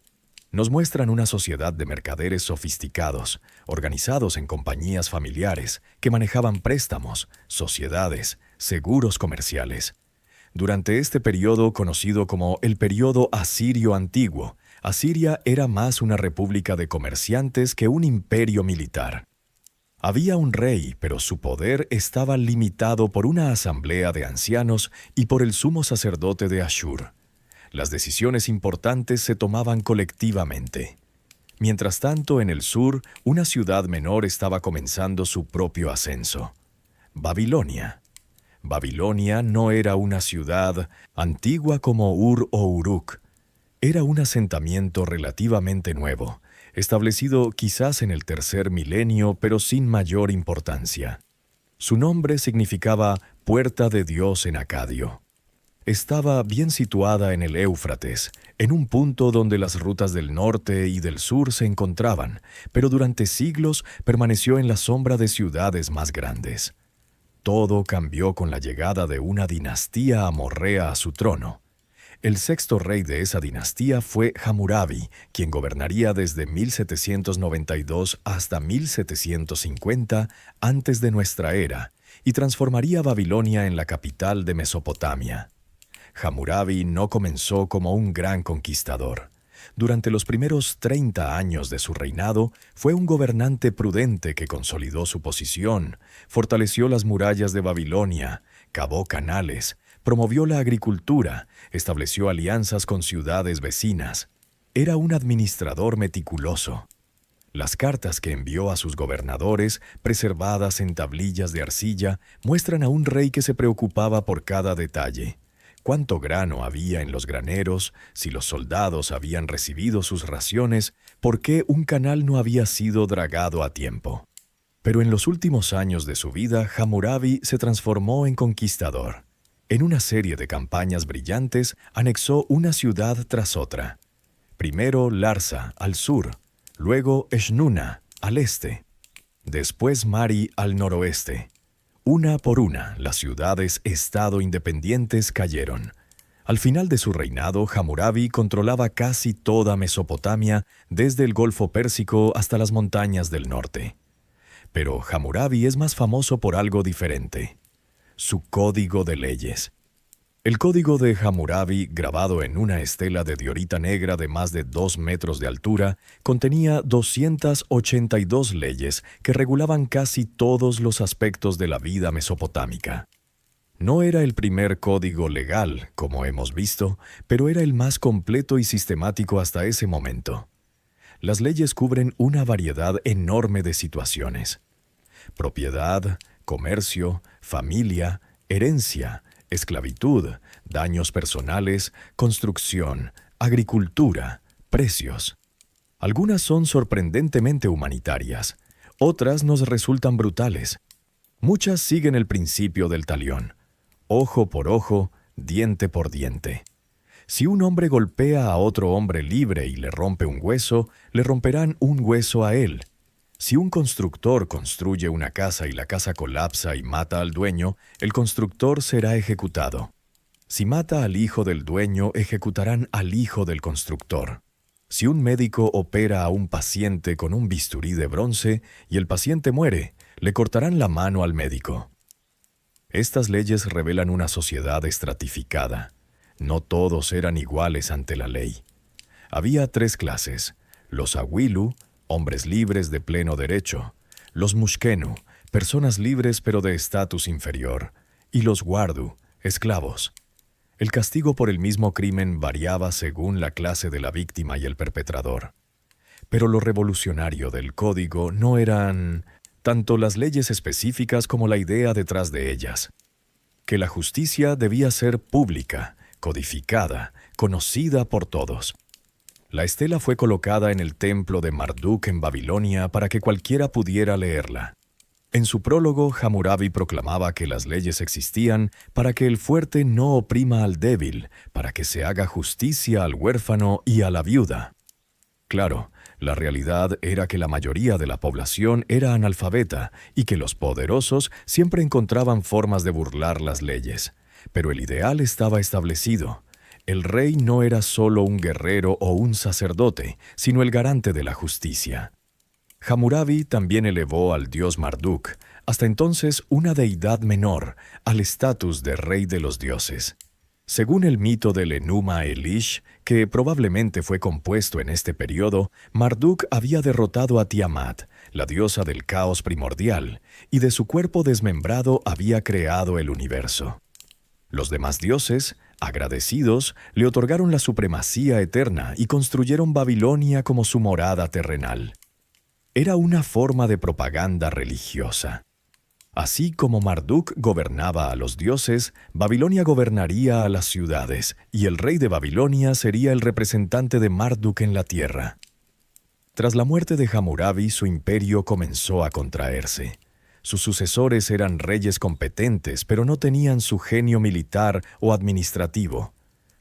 Nos muestran una sociedad de mercaderes sofisticados, organizados en compañías familiares, que manejaban préstamos, sociedades, seguros comerciales. Durante este periodo conocido como el periodo asirio antiguo, Asiria era más una república de comerciantes que un imperio militar. Había un rey, pero su poder estaba limitado por una asamblea de ancianos y por el sumo sacerdote de Ashur. Las decisiones importantes se tomaban colectivamente. Mientras tanto, en el sur, una ciudad menor estaba comenzando su propio ascenso: Babilonia. Babilonia no era una ciudad antigua como Ur o Uruk. Era un asentamiento relativamente nuevo, establecido quizás en el tercer milenio, pero sin mayor importancia. Su nombre significaba Puerta de Dios en acadio. Estaba bien situada en el Éufrates, en un punto donde las rutas del norte y del sur se encontraban, pero durante siglos permaneció en la sombra de ciudades más grandes. Todo cambió con la llegada de una dinastía amorrea a su trono. El sexto rey de esa dinastía fue Hammurabi, quien gobernaría desde 1792 hasta 1750 antes de nuestra era, y transformaría Babilonia en la capital de Mesopotamia. Hammurabi no comenzó como un gran conquistador. Durante los primeros 30 años de su reinado, fue un gobernante prudente que consolidó su posición, fortaleció las murallas de Babilonia, cavó canales, promovió la agricultura, estableció alianzas con ciudades vecinas. Era un administrador meticuloso. Las cartas que envió a sus gobernadores, preservadas en tablillas de arcilla, muestran a un rey que se preocupaba por cada detalle: cuánto grano había en los graneros, si los soldados habían recibido sus raciones, por qué un canal no había sido dragado a tiempo. Pero en los últimos años de su vida, Hammurabi se transformó en conquistador. En una serie de campañas brillantes, anexó una ciudad tras otra. Primero Larsa, al sur, luego Eshnuna, al este, después Mari, al noroeste. Una por una, las ciudades-estado independientes cayeron. Al final de su reinado, Hammurabi controlaba casi toda Mesopotamia, desde el Golfo Pérsico hasta las montañas del norte. Pero Hammurabi es más famoso por algo diferente: su código de leyes. El código de Hammurabi, grabado en una estela de diorita negra de más de 2 metros de altura, contenía 282 leyes que regulaban casi todos los aspectos de la vida mesopotámica. No era el primer código legal, como hemos visto, pero era el más completo y sistemático hasta ese momento. Las leyes cubren una variedad enorme de situaciones: propiedad, comercio, familia, herencia, esclavitud, daños personales, construcción, agricultura, precios. Algunas son sorprendentemente humanitarias, otras nos resultan brutales. Muchas siguen el principio del talión: ojo por ojo, diente por diente. Si un hombre golpea a otro hombre libre y le rompe un hueso, le romperán un hueso a él. Si un constructor construye una casa y la casa colapsa y mata al dueño, el constructor será ejecutado. Si mata al hijo del dueño, ejecutarán al hijo del constructor. Si un médico opera a un paciente con un bisturí de bronce y el paciente muere, le cortarán la mano al médico. Estas leyes revelan una sociedad estratificada. No todos eran iguales ante la ley. Había 3 clases: los Awilu, hombres libres de pleno derecho; los Mushkenu, personas libres pero de estatus inferior; y los Wardu, esclavos. El castigo por el mismo crimen variaba según la clase de la víctima y el perpetrador. Pero lo revolucionario del código no eran tanto las leyes específicas como la idea detrás de ellas: que la justicia debía ser pública, codificada, conocida por todos. La estela fue colocada en el templo de Marduk en Babilonia para que cualquiera pudiera leerla. En su prólogo, Hammurabi proclamaba que las leyes existían para que el fuerte no oprima al débil, para que se haga justicia al huérfano y a la viuda. Claro, la realidad era que la mayoría de la población era analfabeta y que los poderosos siempre encontraban formas de burlar las leyes. Pero el ideal estaba establecido. El rey no era solo un guerrero o un sacerdote, sino el garante de la justicia. Hammurabi también elevó al dios Marduk, hasta entonces una deidad menor, al estatus de rey de los dioses. Según el mito del Enuma Elish, que probablemente fue compuesto en este periodo, Marduk había derrotado a Tiamat, la diosa del caos primordial, y de su cuerpo desmembrado había creado el universo. Los demás dioses, agradecidos, le otorgaron la supremacía eterna y construyeron Babilonia como su morada terrenal. Era una forma de propaganda religiosa. Así como Marduk gobernaba a los dioses, Babilonia gobernaría a las ciudades, y el rey de Babilonia sería el representante de Marduk en la tierra. Tras la muerte de Hammurabi, su imperio comenzó a contraerse. Sus sucesores eran reyes competentes, pero no tenían su genio militar o administrativo.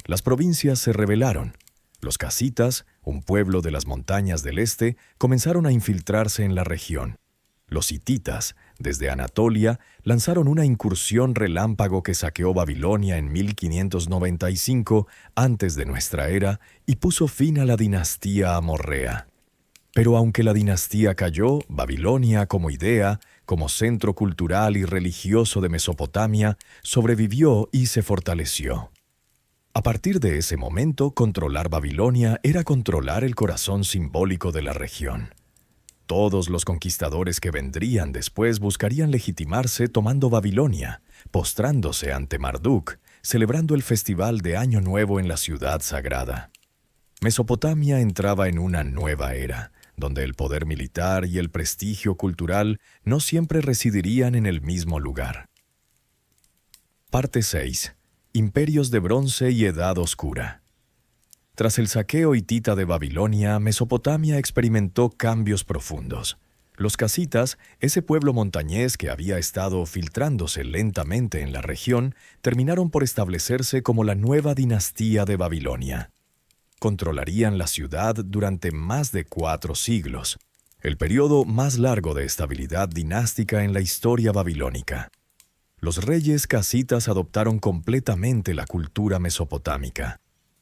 Las provincias se rebelaron. Los casitas, un pueblo de las montañas del este, comenzaron a infiltrarse en la región. Los hititas, desde Anatolia, lanzaron una incursión relámpago que saqueó Babilonia en 1595 antes de nuestra era y puso fin a la dinastía amorrea. Pero aunque la dinastía cayó, Babilonia como idea, como centro cultural y religioso de Mesopotamia, sobrevivió y se fortaleció. A partir de ese momento, controlar Babilonia era controlar el corazón simbólico de la región. Todos los conquistadores que vendrían después buscarían legitimarse tomando Babilonia, postrándose ante Marduk, celebrando el festival de Año Nuevo en la ciudad sagrada. Mesopotamia entraba en una nueva era, donde el poder militar y el prestigio cultural no siempre residirían en el mismo lugar. Parte 6. Imperios de bronce y edad oscura. Tras el saqueo hitita de Babilonia, Mesopotamia experimentó cambios profundos. Los casitas, ese pueblo montañés que había estado filtrándose lentamente en la región, terminaron por establecerse como la nueva dinastía de Babilonia. Controlarían la ciudad durante más de 4 siglos, el periodo más largo de estabilidad dinástica en la historia babilónica. Los reyes casitas adoptaron completamente la cultura mesopotámica.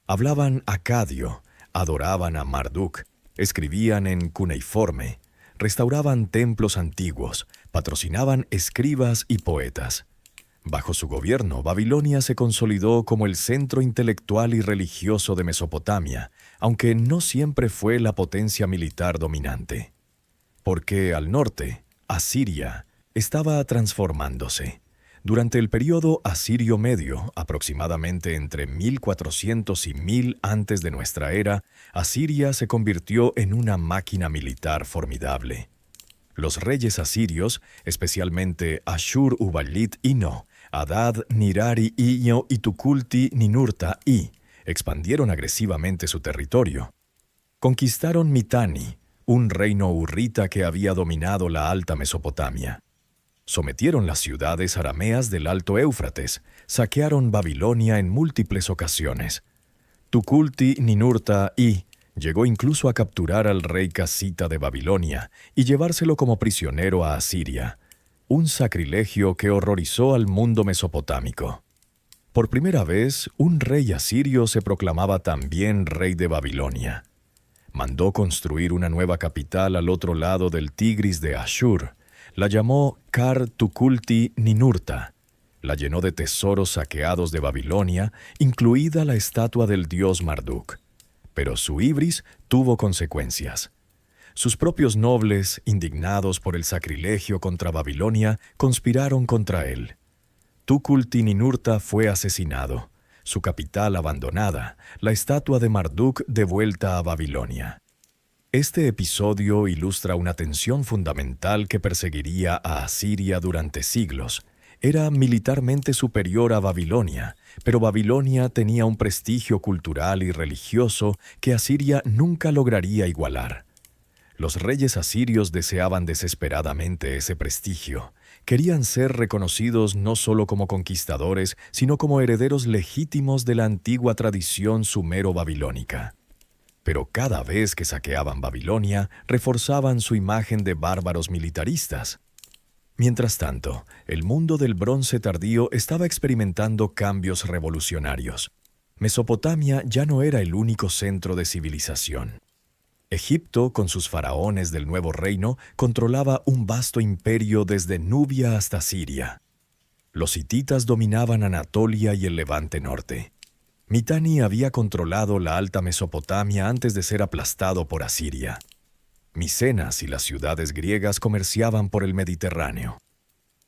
Hablaban acadio, adoraban a Marduk, escribían en cuneiforme, restauraban templos antiguos, patrocinaban escribas y poetas. Bajo su gobierno, Babilonia se consolidó como el centro intelectual y religioso de Mesopotamia, aunque no siempre fue la potencia militar dominante. Porque al norte, Asiria, estaba transformándose. Durante el período asirio medio, aproximadamente entre 1400 y 1000 antes de nuestra era, Asiria se convirtió en una máquina militar formidable. Los reyes asirios, especialmente Ashur-uballit-ino, Adad-nirari-ino y Tukulti-ninurta-i, expandieron agresivamente su territorio. Conquistaron Mitanni, un reino hurrita que había dominado la Alta Mesopotamia. Sometieron las ciudades arameas del Alto Éufrates, saquearon Babilonia en múltiples ocasiones. Tukulti-ninurta-i llegó incluso a capturar al rey casita de Babilonia y llevárselo como prisionero a Asiria, un sacrilegio que horrorizó al mundo mesopotámico. Por primera vez, un rey asirio se proclamaba también rey de Babilonia. Mandó construir una nueva capital al otro lado del Tigris de Ashur. La llamó Kar-Tukulti-Ninurta. La llenó de tesoros saqueados de Babilonia, incluida la estatua del dios Marduk. Pero su ibris tuvo consecuencias. Sus propios nobles, indignados por el sacrilegio contra Babilonia, conspiraron contra él. Tukulti-Ninurta fue asesinado, su capital abandonada, la estatua de Marduk devuelta a Babilonia. Este episodio ilustra una tensión fundamental que perseguiría a Asiria durante siglos, Era militarmente superior a Babilonia, pero Babilonia tenía un prestigio cultural y religioso que Asiria nunca lograría igualar. Los reyes asirios deseaban desesperadamente ese prestigio. Querían ser reconocidos no solo como conquistadores, sino como herederos legítimos de la antigua tradición sumero-babilónica. Pero cada vez que saqueaban Babilonia, reforzaban su imagen de bárbaros militaristas. Mientras tanto, el mundo del Bronce Tardío estaba experimentando cambios revolucionarios. Mesopotamia ya no era el único centro de civilización. Egipto, con sus faraones del Nuevo Reino, controlaba un vasto imperio desde Nubia hasta Siria. Los hititas dominaban Anatolia y el Levante Norte. Mitanni había controlado la Alta Mesopotamia antes de ser aplastado por Asiria. Micenas y las ciudades griegas comerciaban por el Mediterráneo.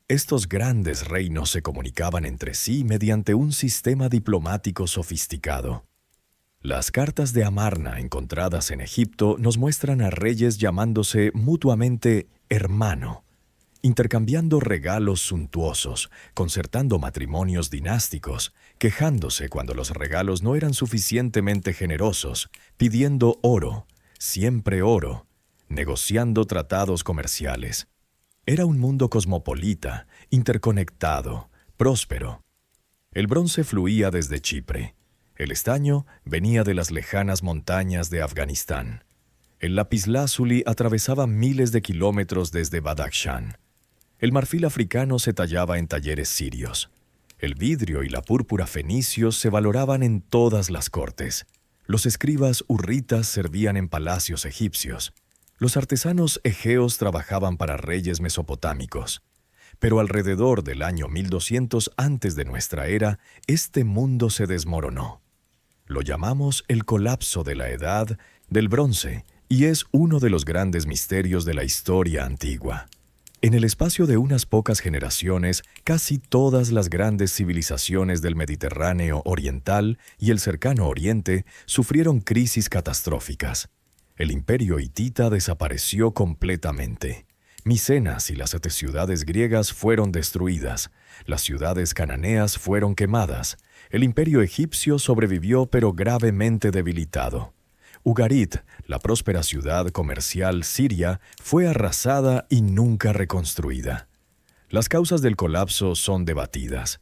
Estos grandes reinos se comunicaban entre sí mediante un sistema diplomático sofisticado. Las cartas de Amarna encontradas en Egipto nos muestran a reyes llamándose mutuamente hermano, intercambiando regalos suntuosos, concertando matrimonios dinásticos, quejándose cuando los regalos no eran suficientemente generosos, pidiendo oro, siempre oro, negociando tratados comerciales. Era un mundo cosmopolita, interconectado, próspero. El bronce fluía desde Chipre. El estaño venía de las lejanas montañas de Afganistán. El lapislázuli atravesaba miles de kilómetros desde Badakhshan. El marfil africano se tallaba en talleres sirios. El vidrio y la púrpura fenicios se valoraban en todas las cortes. Los escribas hurritas servían en palacios egipcios. Los artesanos egeos trabajaban para reyes mesopotámicos. Pero alrededor del año 1200 antes de nuestra era, este mundo se desmoronó. Lo llamamos el colapso de la Edad del Bronce y es uno de los grandes misterios de la historia antigua. En el espacio de unas pocas generaciones, casi todas las grandes civilizaciones del Mediterráneo oriental y el cercano Oriente sufrieron crisis catastróficas. El imperio hitita desapareció completamente. Micenas y las 7 ciudades griegas fueron destruidas. Las ciudades cananeas fueron quemadas. El imperio egipcio sobrevivió pero gravemente debilitado. Ugarit, la próspera ciudad comercial siria, fue arrasada y nunca reconstruida. Las causas del colapso son debatidas.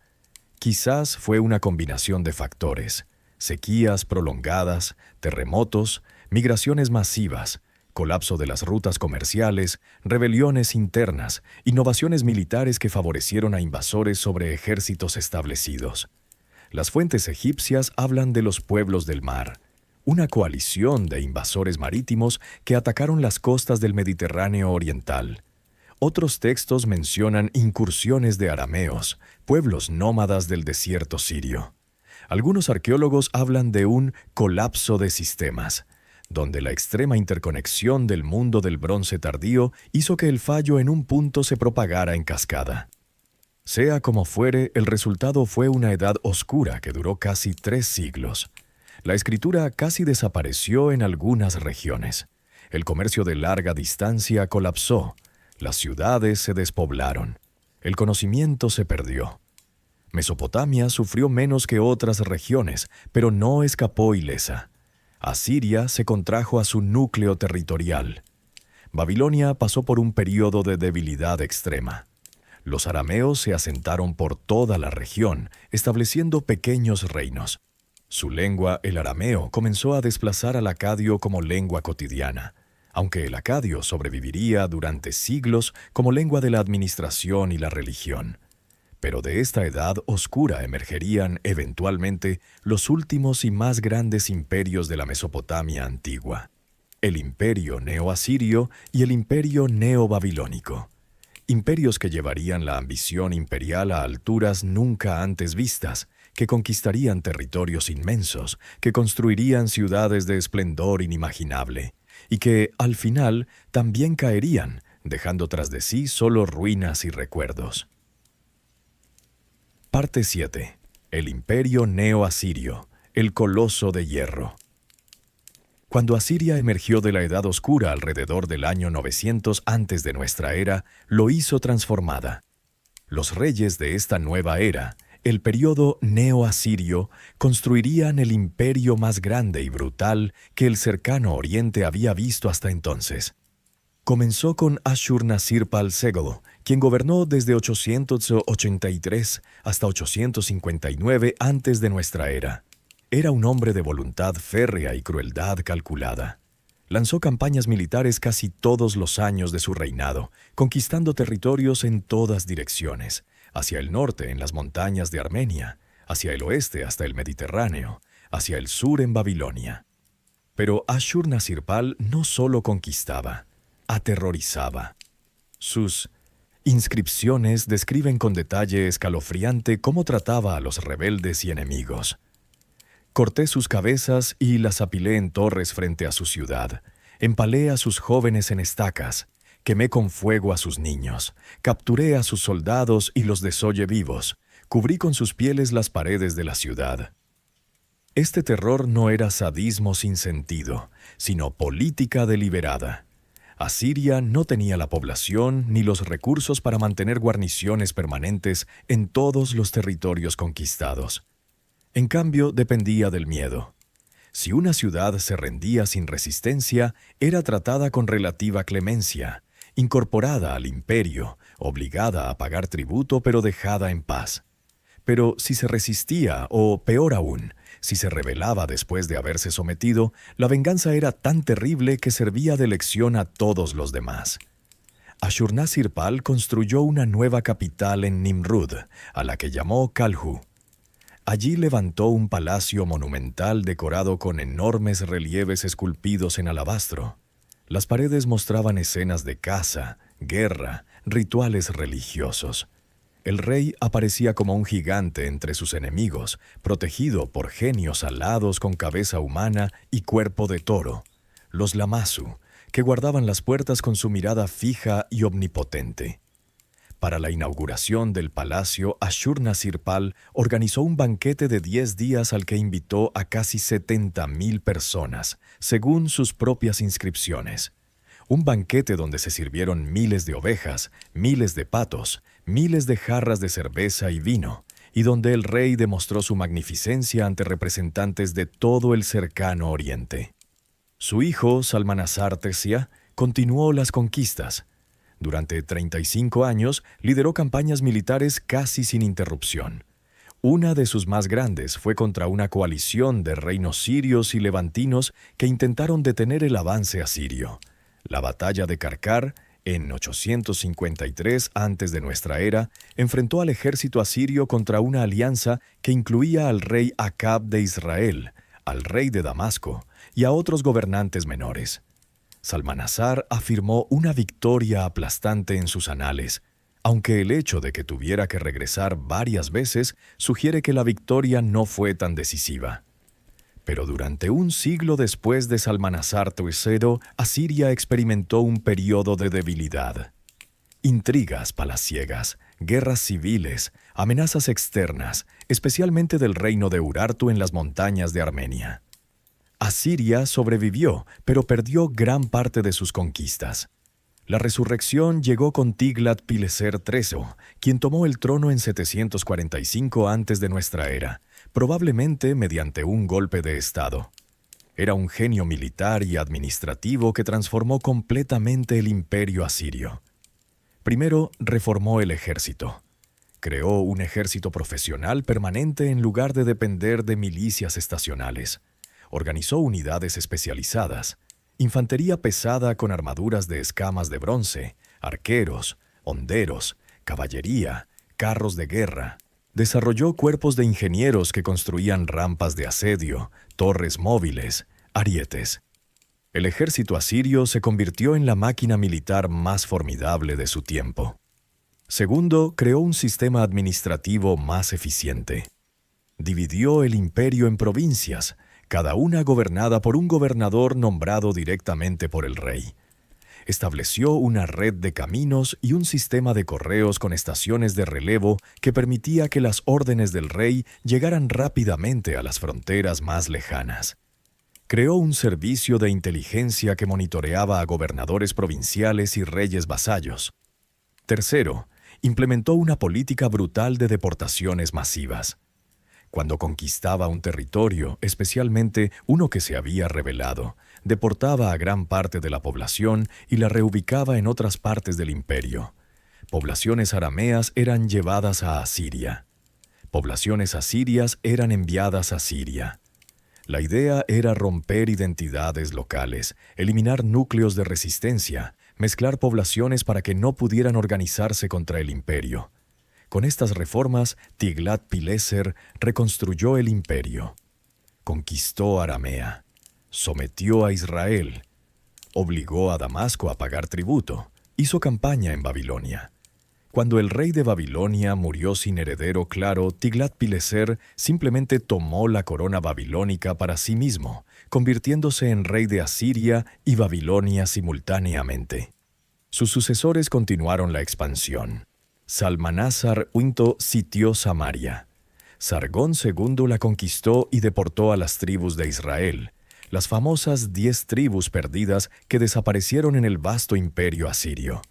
Quizás fue una combinación de factores: sequías prolongadas, terremotos, migraciones masivas, colapso de las rutas comerciales, rebeliones internas, innovaciones militares que favorecieron a invasores sobre ejércitos establecidos. Las fuentes egipcias hablan de los pueblos del mar, una coalición de invasores marítimos que atacaron las costas del Mediterráneo oriental. Otros textos mencionan incursiones de arameos, pueblos nómadas del desierto sirio. Algunos arqueólogos hablan de un colapso de sistemas, donde la extrema interconexión del mundo del Bronce Tardío hizo que el fallo en un punto se propagara en cascada. Sea como fuere, el resultado fue una edad oscura que duró casi 3 siglos. La escritura casi desapareció en algunas regiones. El comercio de larga distancia colapsó. Las ciudades se despoblaron. El conocimiento se perdió. Mesopotamia sufrió menos que otras regiones, pero no escapó ilesa. Asiria se contrajo a su núcleo territorial. Babilonia pasó por un período de debilidad extrema. Los arameos se asentaron por toda la región, estableciendo pequeños reinos. Su lengua, el arameo, comenzó a desplazar al acadio como lengua cotidiana, aunque el acadio sobreviviría durante siglos como lengua de la administración y la religión. Pero de esta edad oscura emergerían, eventualmente, los últimos y más grandes imperios de la Mesopotamia antigua: el imperio neoasirio y el imperio neobabilónico. Imperios que llevarían la ambición imperial a alturas nunca antes vistas, que conquistarían territorios inmensos, que construirían ciudades de esplendor inimaginable, y que, al final, también caerían, dejando tras de sí solo ruinas y recuerdos. Parte 7. El imperio neoasirio, el coloso de hierro. Cuando Asiria emergió de la Edad Oscura alrededor del año 900 antes de nuestra era, lo hizo transformada. Los reyes de esta nueva era, el período neo-asirio, construirían el imperio más grande y brutal que el cercano Oriente había visto hasta entonces. Comenzó con Ashurnasirpal-Segel, quien gobernó desde 883 hasta 859 antes de nuestra era. Era un hombre de voluntad férrea y crueldad calculada. Lanzó campañas militares casi todos los años de su reinado, conquistando territorios en todas direcciones, hacia el norte en las montañas de Armenia, hacia el oeste hasta el Mediterráneo, hacia el sur en Babilonia. Pero Ashurnasirpal no solo conquistaba, aterrorizaba. Sus inscripciones describen con detalle escalofriante cómo trataba a los rebeldes y enemigos. Corté sus cabezas y las apilé en torres frente a su ciudad. Empalé a sus jóvenes en estacas. Quemé con fuego a sus niños. Capturé a sus soldados y los desollé vivos. Cubrí con sus pieles las paredes de la ciudad. Este terror no era sadismo sin sentido, sino política deliberada. Asiria no tenía la población ni los recursos para mantener guarniciones permanentes en todos los territorios conquistados. En cambio, dependía del miedo. Si una ciudad se rendía sin resistencia, era tratada con relativa clemencia, incorporada al imperio, obligada a pagar tributo pero dejada en paz. Pero si se resistía, o peor aún, si se rebelaba después de haberse sometido, la venganza era tan terrible que servía de lección a todos los demás. Ashurnasirpal construyó una nueva capital en Nimrud, a la que llamó Kalhu. Allí levantó un palacio monumental decorado con enormes relieves esculpidos en alabastro. Las paredes mostraban escenas de caza, guerra, rituales religiosos. El rey aparecía como un gigante entre sus enemigos, protegido por genios alados con cabeza humana y cuerpo de toro, los Lamassu, que guardaban las puertas con su mirada fija y omnipotente. Para la inauguración del palacio, Ashurnasirpal organizó un banquete de 10 días al que invitó a casi 70,000 personas, según sus propias inscripciones. Un banquete donde se sirvieron miles de ovejas, miles de patos, miles de jarras de cerveza y vino, y donde el rey demostró su magnificencia ante representantes de todo el cercano Oriente. Su hijo, Salmanasar Tesia, continuó las conquistas. Durante 35 años lideró campañas militares casi sin interrupción. Una de sus más grandes fue contra una coalición de reinos sirios y levantinos que intentaron detener el avance asirio. La batalla de Karkar, en 853 antes de nuestra era, enfrentó al ejército asirio contra una alianza que incluía al rey Acab de Israel, al rey de Damasco y a otros gobernantes menores. Salmanasar afirmó una victoria aplastante en sus anales, aunque el hecho de que tuviera que regresar varias veces sugiere que la victoria no fue tan decisiva. Pero durante un siglo después de Salmanasar III, Asiria experimentó un periodo de debilidad. Intrigas palaciegas, guerras civiles, amenazas externas, especialmente del reino de Urartu en las montañas de Armenia. Asiria sobrevivió, pero perdió gran parte de sus conquistas. La resurrección llegó con Tiglat-Pileser III, quien tomó el trono en 745 antes de nuestra era, probablemente mediante un golpe de estado. Era un genio militar y administrativo que transformó completamente el imperio asirio. Primero, reformó el ejército. Creó un ejército profesional permanente en lugar de depender de milicias estacionales. Organizó unidades especializadas, infantería pesada con armaduras de escamas de bronce, arqueros, honderos, caballería, carros de guerra. Desarrolló cuerpos de ingenieros que construían rampas de asedio, torres móviles, arietes. El ejército asirio se convirtió en la máquina militar más formidable de su tiempo. Segundo, creó un sistema administrativo más eficiente. Dividió el imperio en provincias, cada una gobernada por un gobernador nombrado directamente por el rey. Estableció una red de caminos y un sistema de correos con estaciones de relevo que permitía que las órdenes del rey llegaran rápidamente a las fronteras más lejanas. Creó un servicio de inteligencia que monitoreaba a gobernadores provinciales y reyes vasallos. Tercero, implementó una política brutal de deportaciones masivas. Cuando conquistaba un territorio, especialmente uno que se había rebelado, deportaba a gran parte de la población y la reubicaba en otras partes del imperio. Poblaciones arameas eran llevadas a Asiria. Poblaciones asirias eran enviadas a Siria. La idea era romper identidades locales, eliminar núcleos de resistencia, mezclar poblaciones para que no pudieran organizarse contra el imperio. Con estas reformas, Tiglat-Pileser reconstruyó el imperio. Conquistó Aramea, sometió a Israel, obligó a Damasco a pagar tributo, hizo campaña en Babilonia. Cuando el rey de Babilonia murió sin heredero claro, Tiglat-Pileser simplemente tomó la corona babilónica para sí mismo, convirtiéndose en rey de Asiria y Babilonia simultáneamente. Sus sucesores continuaron la expansión. Salmanásar V sitió Samaria. Sargón II la conquistó y deportó a las tribus de Israel, las famosas 10 tribus perdidas que desaparecieron en el vasto imperio asirio.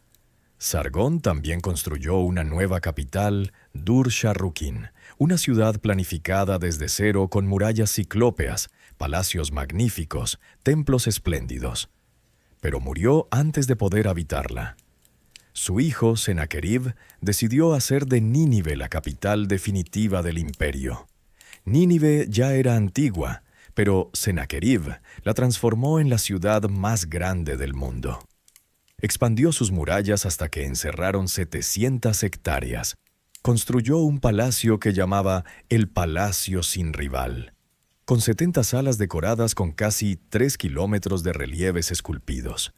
Sargón también construyó una nueva capital, Dur-Sharrukin, una ciudad planificada desde cero con murallas ciclópeas, palacios magníficos, templos espléndidos. Pero murió antes de poder habitarla. Su hijo, Senaquerib, decidió hacer de Nínive la capital definitiva del imperio. Nínive ya era antigua, pero Senaquerib la transformó en la ciudad más grande del mundo. Expandió sus murallas hasta que encerraron 700 hectáreas. Construyó un palacio que llamaba el Palacio Sin Rival, con 70 salas decoradas con casi 3 kilómetros de relieves esculpidos.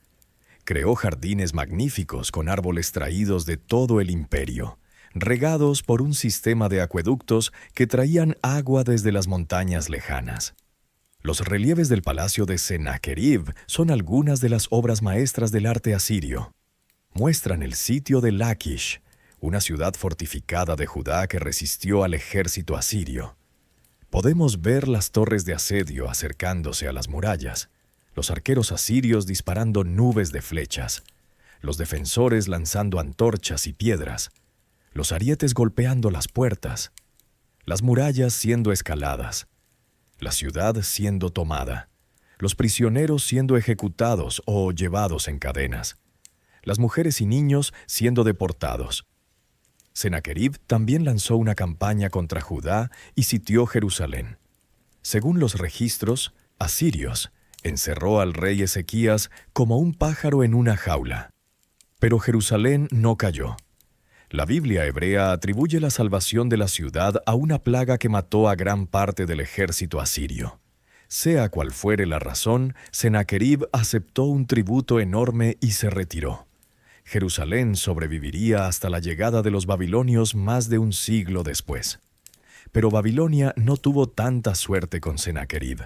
Creó jardines magníficos con árboles traídos de todo el imperio, regados por un sistema de acueductos que traían agua desde las montañas lejanas. Los relieves del palacio de Senaquerib son algunas de las obras maestras del arte asirio. Muestran el sitio de Laquish, una ciudad fortificada de Judá que resistió al ejército asirio. Podemos ver las torres de asedio acercándose a las murallas, los arqueros asirios disparando nubes de flechas, los defensores lanzando antorchas y piedras, los arietes golpeando las puertas, las murallas siendo escaladas, la ciudad siendo tomada, los prisioneros siendo ejecutados o llevados en cadenas, las mujeres y niños siendo deportados. Senaquerib también lanzó una campaña contra Judá y sitió Jerusalén. Según los registros asirios, encerró al rey Ezequías como un pájaro en una jaula. Pero Jerusalén no cayó. La Biblia hebrea atribuye la salvación de la ciudad a una plaga que mató a gran parte del ejército asirio. Sea cual fuere la razón, Senaquerib aceptó un tributo enorme y se retiró. Jerusalén sobreviviría hasta la llegada de los babilonios más de un siglo después. Pero Babilonia no tuvo tanta suerte con Senaquerib.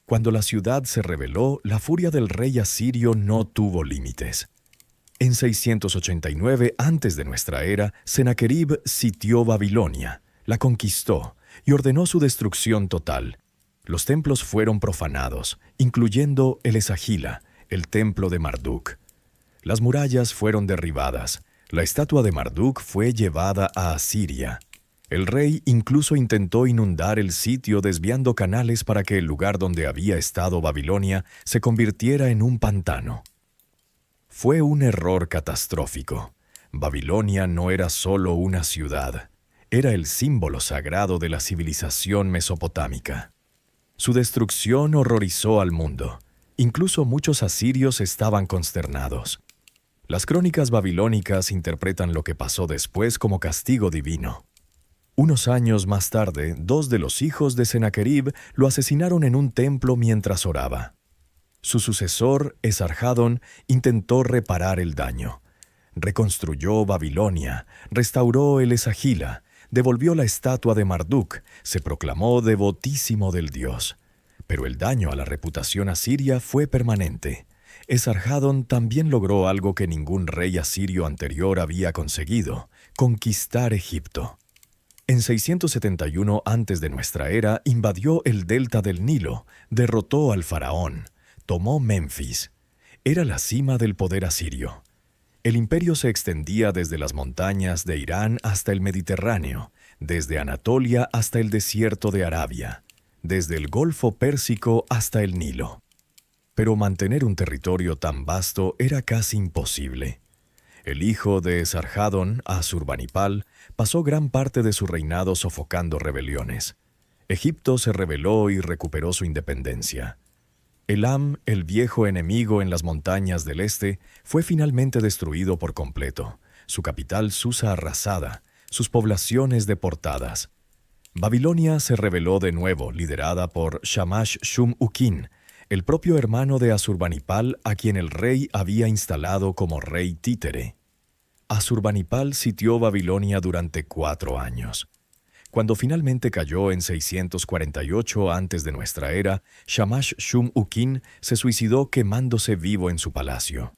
Cuando la ciudad se rebeló, la furia del rey asirio no tuvo límites. En 689 antes de nuestra era, Senaquerib sitió Babilonia, la conquistó y ordenó su destrucción total. Los templos fueron profanados, incluyendo el Esagila, el templo de Marduk. Las murallas fueron derribadas. La estatua de Marduk fue llevada a Asiria. El rey incluso intentó inundar el sitio desviando canales para que el lugar donde había estado Babilonia se convirtiera en un pantano. Fue un error catastrófico. Babilonia no era solo una ciudad, era el símbolo sagrado de la civilización mesopotámica. Su destrucción horrorizó al mundo. Incluso muchos asirios estaban consternados. Las crónicas babilónicas interpretan lo que pasó después como castigo divino. Unos años más tarde, 2 de los hijos de Senaquerib lo asesinaron en un templo mientras oraba. Su sucesor, Esarhadón, intentó reparar el daño. Reconstruyó Babilonia, restauró el Esagila, devolvió la estatua de Marduk, se proclamó devotísimo del dios. Pero el daño a la reputación asiria fue permanente. Esarhadón también logró algo que ningún rey asirio anterior había conseguido: conquistar Egipto. En 671 antes de nuestra era, invadió el delta del Nilo, derrotó al faraón, tomó Memphis. Era la cima del poder asirio. El imperio se extendía desde las montañas de Irán hasta el Mediterráneo, desde Anatolia hasta el desierto de Arabia, desde el Golfo Pérsico hasta el Nilo. Pero mantener un territorio tan vasto era casi imposible. El hijo de Esarhadón, Asurbanipal, pasó gran parte de su reinado sofocando rebeliones. Egipto se rebeló y recuperó su independencia. Elam, el viejo enemigo en las montañas del este, fue finalmente destruido por completo, su capital Susa arrasada, sus poblaciones deportadas. Babilonia se rebeló de nuevo, liderada por Shamash-shum-ukin, el propio hermano de Asurbanipal a quien el rey había instalado como rey títere. Asurbanipal sitió Babilonia durante 4 años. Cuando finalmente cayó en 648 antes de nuestra era, Shamash-shum-ukin se suicidó quemándose vivo en su palacio.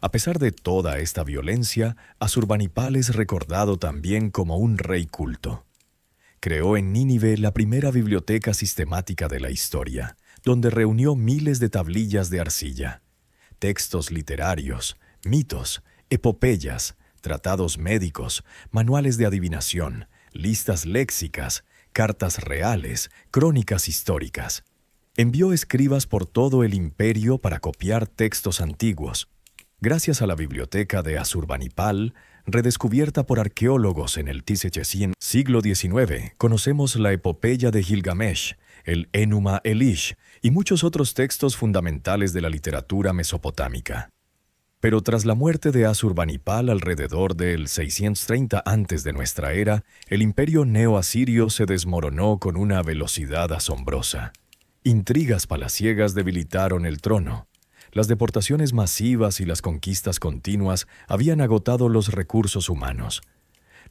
A pesar de toda esta violencia, Asurbanipal es recordado también como un rey culto. Creó en Nínive la primera biblioteca sistemática de la historia, donde reunió miles de tablillas de arcilla, textos literarios, mitos, epopeyas, tratados médicos, manuales de adivinación, listas léxicas, cartas reales, crónicas históricas. Envió escribas por todo el imperio para copiar textos antiguos. Gracias a la biblioteca de Asurbanipal, redescubierta por arqueólogos en el Tisechesín siglo XIX, conocemos la epopeya de Gilgamesh, el Enuma Elish y muchos otros textos fundamentales de la literatura mesopotámica. Pero tras la muerte de Asurbanipal alrededor del 630 antes de nuestra era, el imperio neo-asirio se desmoronó con una velocidad asombrosa. Intrigas palaciegas debilitaron el trono. Las deportaciones masivas y las conquistas continuas habían agotado los recursos humanos.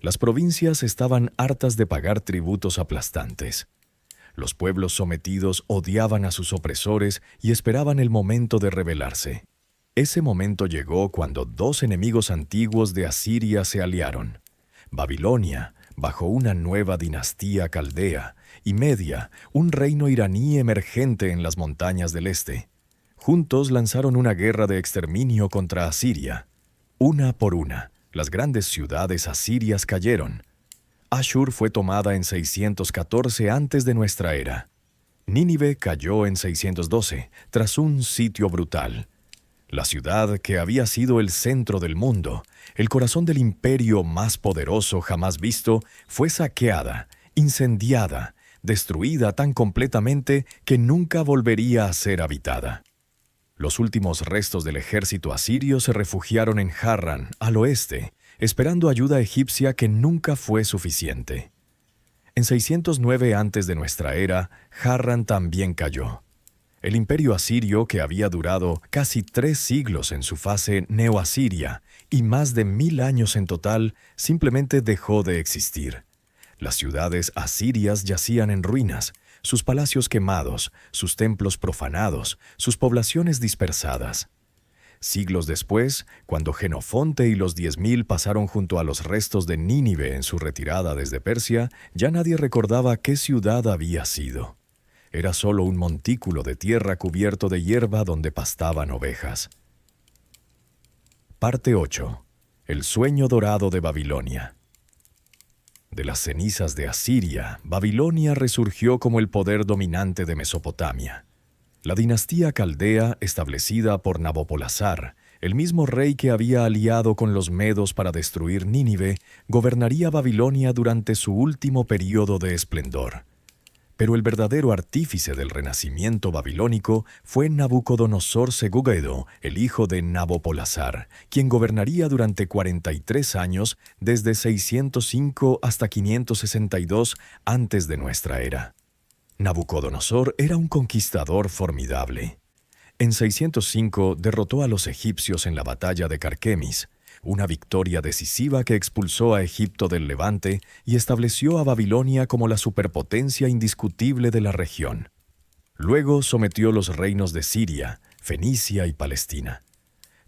Las provincias estaban hartas de pagar tributos aplastantes. Los pueblos sometidos odiaban a sus opresores y esperaban el momento de rebelarse. Ese momento llegó cuando 2 enemigos antiguos de Asiria se aliaron. Babilonia, bajo una nueva dinastía caldea, y Media, un reino iraní emergente en las montañas del este. Juntos lanzaron una guerra de exterminio contra Asiria. Una por una, las grandes ciudades asirias cayeron. Ashur fue tomada en 614 antes de nuestra era. Nínive cayó en 612, tras un sitio brutal. La ciudad que había sido el centro del mundo, el corazón del imperio más poderoso jamás visto, fue saqueada, incendiada, destruida tan completamente que nunca volvería a ser habitada. Los últimos restos del ejército asirio se refugiaron en Harran, al oeste, esperando ayuda egipcia que nunca fue suficiente. En 609 antes de nuestra era, Harran también cayó. El imperio asirio, que había durado casi 3 siglos en su fase neoasiria y más de 1000 años en total, simplemente dejó de existir. Las ciudades asirias yacían en ruinas, sus palacios quemados, sus templos profanados, sus poblaciones dispersadas. Siglos después, cuando Jenofonte y los 10.000 pasaron junto a los restos de Nínive en su retirada desde Persia, ya nadie recordaba qué ciudad había sido. Era solo un montículo de tierra cubierto de hierba donde pastaban ovejas. Parte 8. El sueño dorado de Babilonia. De las cenizas de Asiria, Babilonia resurgió como el poder dominante de Mesopotamia. La dinastía caldea, establecida por Nabopolassar, el mismo rey que había aliado con los medos para destruir Nínive, gobernaría Babilonia durante su último período de esplendor. Pero el verdadero artífice del renacimiento babilónico fue Nabucodonosor II, el hijo de Nabopolassar, quien gobernaría durante 43 años desde 605 hasta 562 antes de nuestra era. Nabucodonosor era un conquistador formidable. En 605 derrotó a los egipcios en la batalla de Carquemis, una victoria decisiva que expulsó a Egipto del Levante y estableció a Babilonia como la superpotencia indiscutible de la región. Luego sometió los reinos de Siria, Fenicia y Palestina.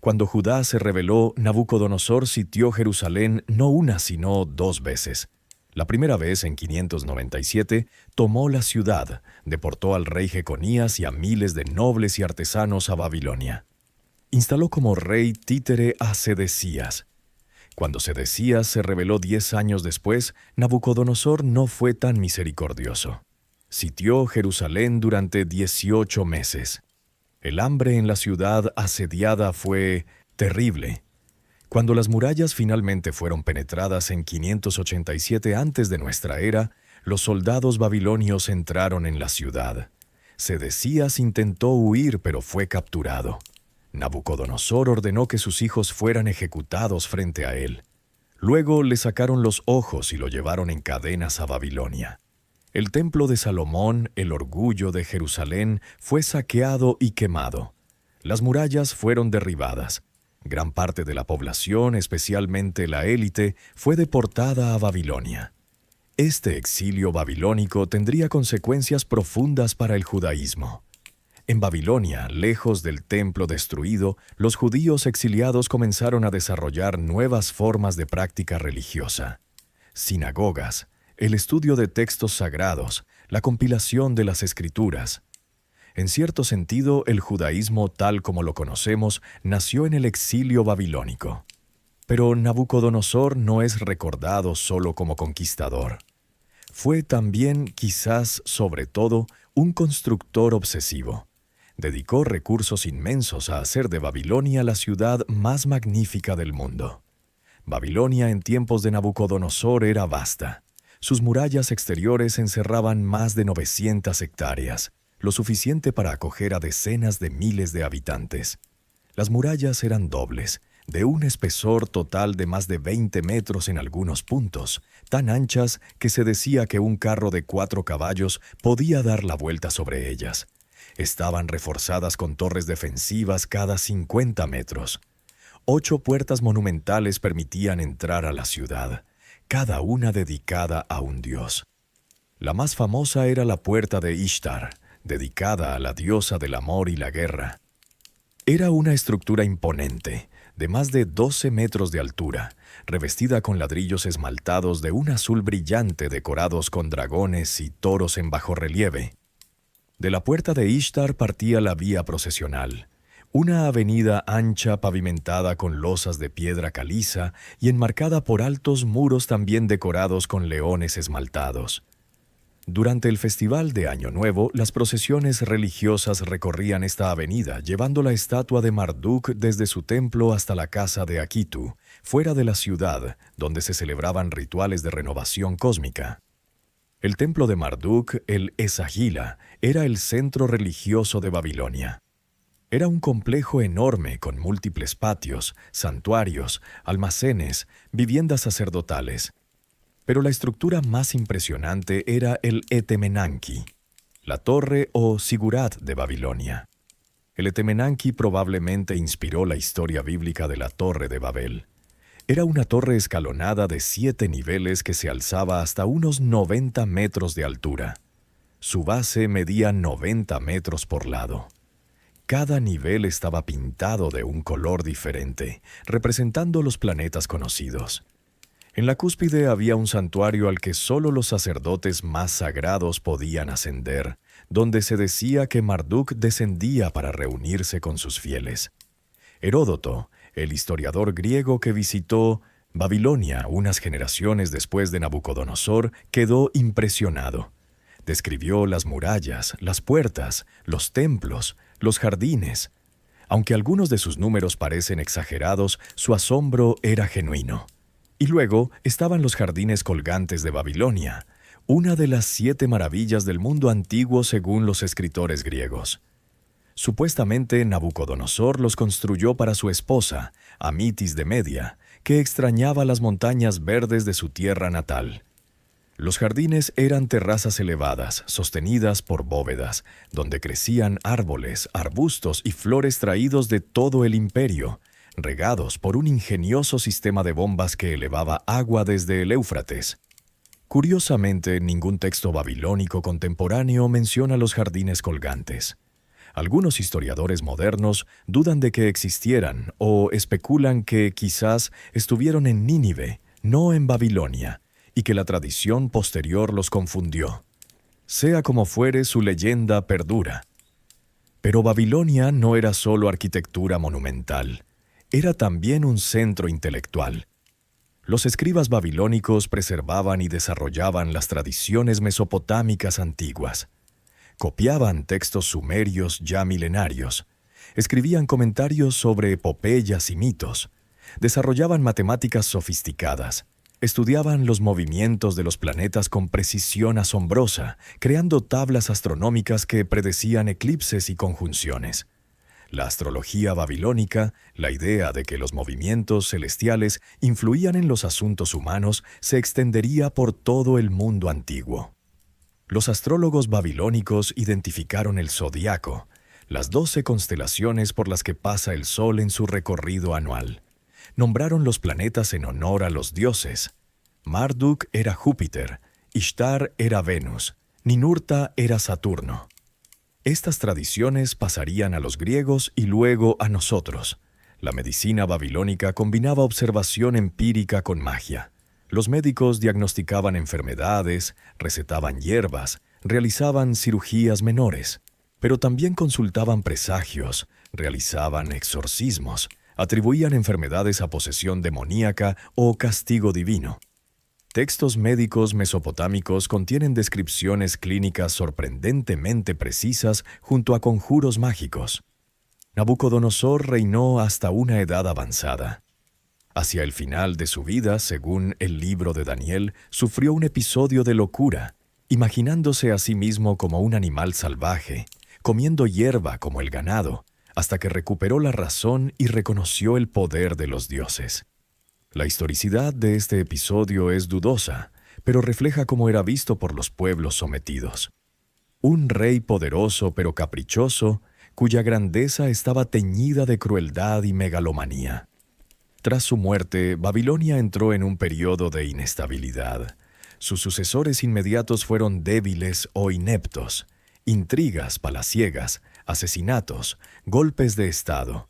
Cuando Judá se rebeló, Nabucodonosor sitió Jerusalén no una sino 2 veces. La primera vez, en 597, tomó la ciudad, deportó al rey Jeconías y a miles de nobles y artesanos a Babilonia. instaló como rey títere a Sedecías. Cuando Sedecías se rebeló 10 años después, Nabucodonosor no fue tan misericordioso. Sitió Jerusalén durante 18 meses. El hambre en la ciudad asediada fue terrible. Cuando las murallas finalmente fueron penetradas en 587 antes de nuestra era, los soldados babilonios entraron en la ciudad. Sedecías intentó huir, pero fue capturado. Nabucodonosor ordenó que sus hijos fueran ejecutados frente a él. Luego le sacaron los ojos y lo llevaron en cadenas a Babilonia. El templo de Salomón, el orgullo de Jerusalén, fue saqueado y quemado. Las murallas fueron derribadas. Gran parte de la población, especialmente la élite, fue deportada a Babilonia. Este exilio babilónico tendría consecuencias profundas para el judaísmo. En Babilonia, lejos del templo destruido, los judíos exiliados comenzaron a desarrollar nuevas formas de práctica religiosa. Sinagogas, el estudio de textos sagrados, la compilación de las escrituras. En cierto sentido, el judaísmo tal como lo conocemos nació en el exilio babilónico. Pero Nabucodonosor no es recordado solo como conquistador. Fue también, quizás sobre todo, un constructor obsesivo. Dedicó recursos inmensos a hacer de Babilonia la ciudad más magnífica del mundo. Babilonia en tiempos de Nabucodonosor era vasta. Sus murallas exteriores encerraban más de 900 hectáreas, lo suficiente para acoger a decenas de miles de habitantes. Las murallas eran dobles, de un espesor total de más de 20 metros en algunos puntos, tan anchas que se decía que un carro de 4 caballos podía dar la vuelta sobre ellas. Estaban reforzadas con torres defensivas cada 50 metros. 8 puertas monumentales permitían entrar a la ciudad, cada una dedicada a un dios. La más famosa era la puerta de Ishtar, dedicada a la diosa del amor y la guerra. Era una estructura imponente, de más de 12 metros de altura, revestida con ladrillos esmaltados de un azul brillante decorados con dragones y toros en bajorrelieve. De la puerta de Ishtar partía la vía procesional, una avenida ancha pavimentada con losas de piedra caliza y enmarcada por altos muros también decorados con leones esmaltados. Durante el festival de Año Nuevo, las procesiones religiosas recorrían esta avenida, llevando la estatua de Marduk desde su templo hasta la casa de Akitu, fuera de la ciudad, donde se celebraban rituales de renovación cósmica. El templo de Marduk, el Esagila, era el centro religioso de Babilonia. Era un complejo enorme con múltiples patios, santuarios, almacenes, viviendas sacerdotales. Pero la estructura más impresionante era el Etemenanki, la torre o Sigurat de Babilonia. El Etemenanki probablemente inspiró la historia bíblica de la Torre de Babel. Era una torre escalonada de 7 niveles que se alzaba hasta unos 90 metros de altura. Su base medía 90 metros por lado. Cada nivel estaba pintado de un color diferente, representando los planetas conocidos. En la cúspide había un santuario al que solo los sacerdotes más sagrados podían ascender, donde se decía que Marduk descendía para reunirse con sus fieles. Heródoto, el historiador griego que visitó Babilonia unas generaciones después de Nabucodonosor, quedó impresionado. Describió las murallas, las puertas, los templos, los jardines. Aunque algunos de sus números parecen exagerados, su asombro era genuino. Y luego estaban los jardines colgantes de Babilonia, una de las 7 maravillas del mundo antiguo según los escritores griegos. Supuestamente Nabucodonosor los construyó para su esposa, Amitis de Media, que extrañaba las montañas verdes de su tierra natal. Los jardines eran terrazas elevadas, sostenidas por bóvedas, donde crecían árboles, arbustos y flores traídos de todo el imperio, regados por un ingenioso sistema de bombas que elevaba agua desde el Éufrates. Curiosamente, ningún texto babilónico contemporáneo menciona los jardines colgantes. Algunos historiadores modernos dudan de que existieran o especulan que quizás estuvieron en Nínive, no en Babilonia, y que la tradición posterior los confundió. Sea como fuere, su leyenda perdura. Pero Babilonia no era solo arquitectura monumental, era también un centro intelectual. Los escribas babilónicos preservaban y desarrollaban las tradiciones mesopotámicas antiguas. Copiaban textos sumerios ya milenarios, escribían comentarios sobre epopeyas y mitos, desarrollaban matemáticas sofisticadas, estudiaban los movimientos de los planetas con precisión asombrosa, creando tablas astronómicas que predecían eclipses y conjunciones. La astrología babilónica, la idea de que los movimientos celestiales influían en los asuntos humanos, se extendería por todo el mundo antiguo. Los astrólogos babilónicos identificaron el zodiaco, las 12 constelaciones por las que pasa el Sol en su recorrido anual. Nombraron los planetas en honor a los dioses. Marduk era Júpiter, Ishtar era Venus, Ninurta era Saturno. Estas tradiciones pasarían a los griegos y luego a nosotros. La medicina babilónica combinaba observación empírica con magia. Los médicos diagnosticaban enfermedades, recetaban hierbas, realizaban cirugías menores, pero también consultaban presagios, realizaban exorcismos, atribuían enfermedades a posesión demoníaca o castigo divino. Textos médicos mesopotámicos contienen descripciones clínicas sorprendentemente precisas junto a conjuros mágicos. Nabucodonosor reinó hasta una edad avanzada. Hacia el final de su vida, según el libro de Daniel, sufrió un episodio de locura, imaginándose a sí mismo como un animal salvaje, comiendo hierba como el ganado, hasta que recuperó la razón y reconoció el poder de los dioses. La historicidad de este episodio es dudosa, pero refleja cómo era visto por los pueblos sometidos. Un rey poderoso pero caprichoso, cuya grandeza estaba teñida de crueldad y megalomanía. Tras su muerte, Babilonia entró en un periodo de inestabilidad. Sus sucesores inmediatos fueron débiles o ineptos, intrigas palaciegas, asesinatos, golpes de estado.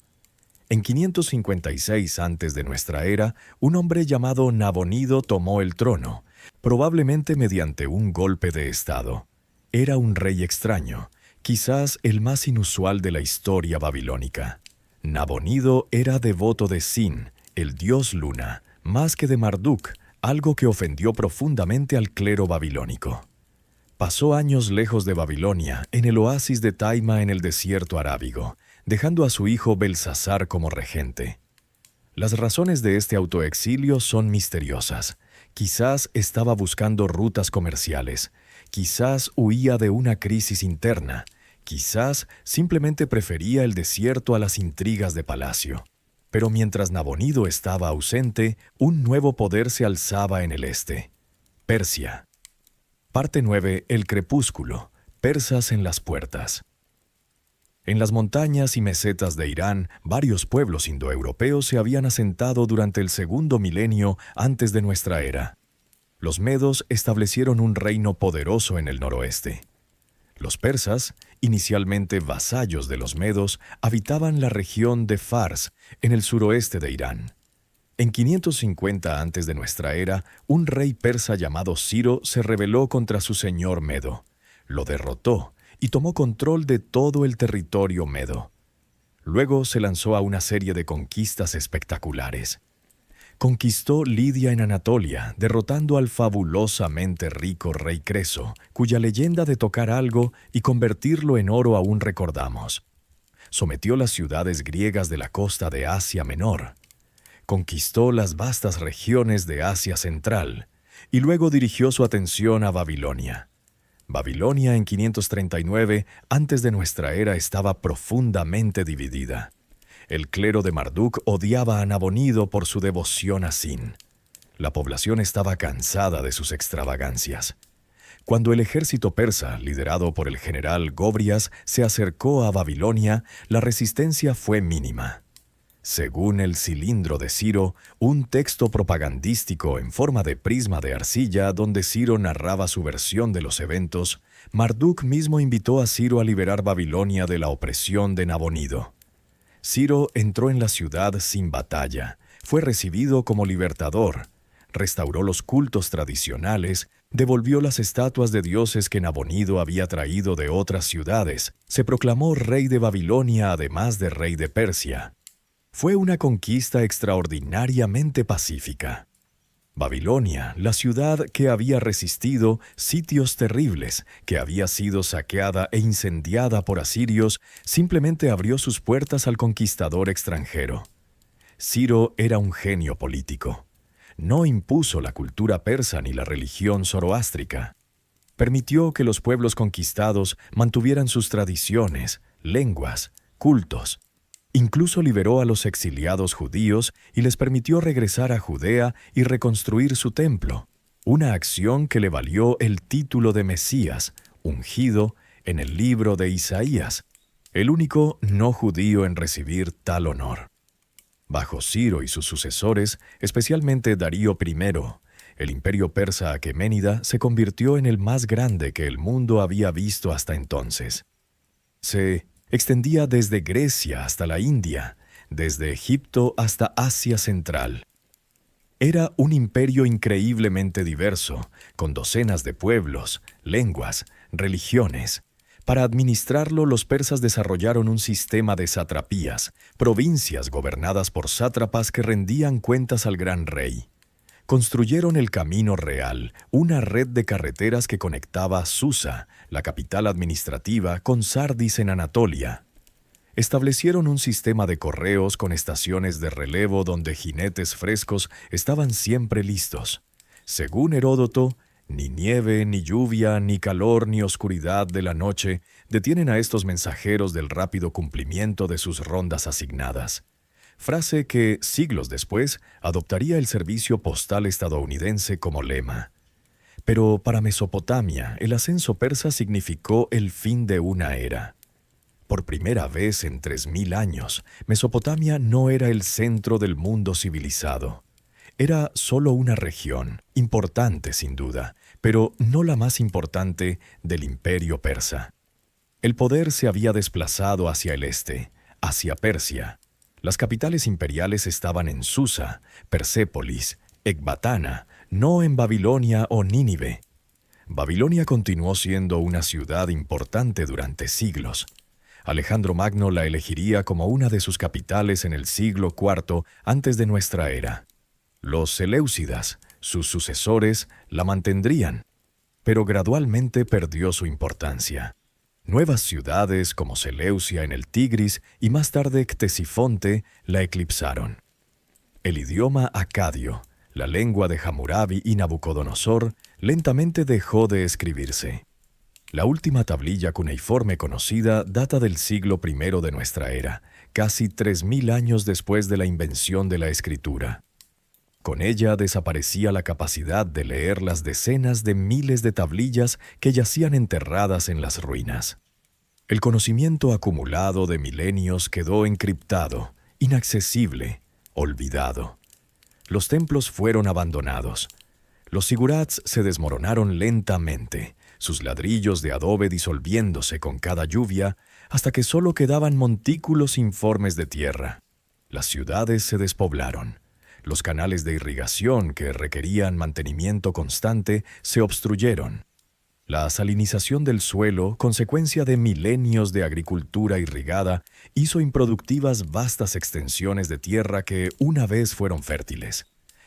En 556 antes de nuestra era, un hombre llamado Nabonido tomó el trono, probablemente mediante un golpe de estado. Era un rey extraño, quizás el más inusual de la historia babilónica. Nabonido era devoto de Sin, el dios Luna, más que de Marduk, algo que ofendió profundamente al clero babilónico. Pasó años lejos de Babilonia, en el oasis de Taima en el desierto arábigo, dejando a su hijo Belsasar como regente. Las razones de este autoexilio son misteriosas. Quizás estaba buscando rutas comerciales, quizás huía de una crisis interna, quizás simplemente prefería el desierto a las intrigas de palacio. Pero mientras Nabonido estaba ausente, un nuevo poder se alzaba en el este. Persia. Parte 9. El crepúsculo. Persas en las puertas. En las montañas y mesetas de Irán, varios pueblos indoeuropeos se habían asentado durante el segundo milenio antes de nuestra era. Los medos establecieron un reino poderoso en el noroeste. Los persas, inicialmente vasallos de los medos, habitaban la región de Fars, en el suroeste de Irán. En 550 antes de nuestra era, un rey persa llamado Ciro se rebeló contra su señor medo. Lo derrotó y tomó control de todo el territorio medo. Luego se lanzó a una serie de conquistas espectaculares. Conquistó Lidia en Anatolia, derrotando al fabulosamente rico rey Creso, cuya leyenda de tocar algo y convertirlo en oro aún recordamos. Sometió las ciudades griegas de la costa de Asia Menor. Conquistó las vastas regiones de Asia Central y luego dirigió su atención a Babilonia. Babilonia en 539 antes de nuestra era estaba profundamente dividida. El clero de Marduk odiaba a Nabonido por su devoción a Sin. La población estaba cansada de sus extravagancias. Cuando el ejército persa, liderado por el general Gobrias, se acercó a Babilonia, la resistencia fue mínima. Según el cilindro de Ciro, un texto propagandístico en forma de prisma de arcilla donde Ciro narraba su versión de los eventos, Marduk mismo invitó a Ciro a liberar Babilonia de la opresión de Nabonido. Ciro entró en la ciudad sin batalla, fue recibido como libertador, restauró los cultos tradicionales, devolvió las estatuas de dioses que Nabonido había traído de otras ciudades, se proclamó rey de Babilonia además de rey de Persia. Fue una conquista extraordinariamente pacífica. Babilonia, la ciudad que había resistido sitios terribles, que había sido saqueada e incendiada por asirios, simplemente abrió sus puertas al conquistador extranjero. Ciro era un genio político. No impuso la cultura persa ni la religión zoroástrica. Permitió que los pueblos conquistados mantuvieran sus tradiciones, lenguas, cultos. Incluso liberó a los exiliados judíos y les permitió regresar a Judea y reconstruir su templo, una acción que le valió el título de Mesías, ungido en el libro de Isaías, el único no judío en recibir tal honor. Bajo Ciro y sus sucesores, especialmente Darío I, el imperio persa aqueménida se convirtió en el más grande que el mundo había visto hasta entonces. Se extendía desde Grecia hasta la India, desde Egipto hasta Asia Central. Era un imperio increíblemente diverso, con docenas de pueblos, lenguas, religiones. Para administrarlo, los persas desarrollaron un sistema de satrapías, provincias gobernadas por sátrapas que rendían cuentas al gran rey. Construyeron el Camino Real, una red de carreteras que conectaba Susa, la capital administrativa, con Sardis en Anatolia. Establecieron un sistema de correos con estaciones de relevo donde jinetes frescos estaban siempre listos. Según Heródoto, ni nieve, ni lluvia, ni calor, ni oscuridad de la noche detienen a estos mensajeros del rápido cumplimiento de sus rondas asignadas. Frase que, siglos después, adoptaría el servicio postal estadounidense como lema. Pero para Mesopotamia, el ascenso persa significó el fin de una era. Por primera vez en 3000 años, Mesopotamia no era el centro del mundo civilizado. Era solo una región, importante sin duda, pero no la más importante del imperio persa. El poder se había desplazado hacia el este, hacia Persia. Las capitales imperiales estaban en Susa, Persépolis, Ecbatana, no en Babilonia o Nínive. Babilonia continuó siendo una ciudad importante durante siglos. Alejandro Magno la elegiría como una de sus capitales en el siglo IV antes de nuestra era. Los seleucidas, sus sucesores, la mantendrían, pero gradualmente perdió su importancia. Nuevas ciudades como Seleucia en el Tigris y más tarde Ctesifonte la eclipsaron. El idioma acadio, la lengua de Hammurabi y Nabucodonosor, lentamente dejó de escribirse. La última tablilla cuneiforme conocida data del siglo I de nuestra era, casi 3000 años después de la invención de la escritura. Con ella desaparecía la capacidad de leer las decenas de miles de tablillas que yacían enterradas en las ruinas. El conocimiento acumulado de milenios quedó encriptado, inaccesible, olvidado. Los templos fueron abandonados. Los zigurats se desmoronaron lentamente, sus ladrillos de adobe disolviéndose con cada lluvia, hasta que solo quedaban montículos informes de tierra. Las ciudades se despoblaron. Los canales de irrigación que requerían mantenimiento constante se obstruyeron. La salinización del suelo, consecuencia de milenios de agricultura irrigada, hizo improductivas vastas extensiones de tierra que una vez fueron fértiles.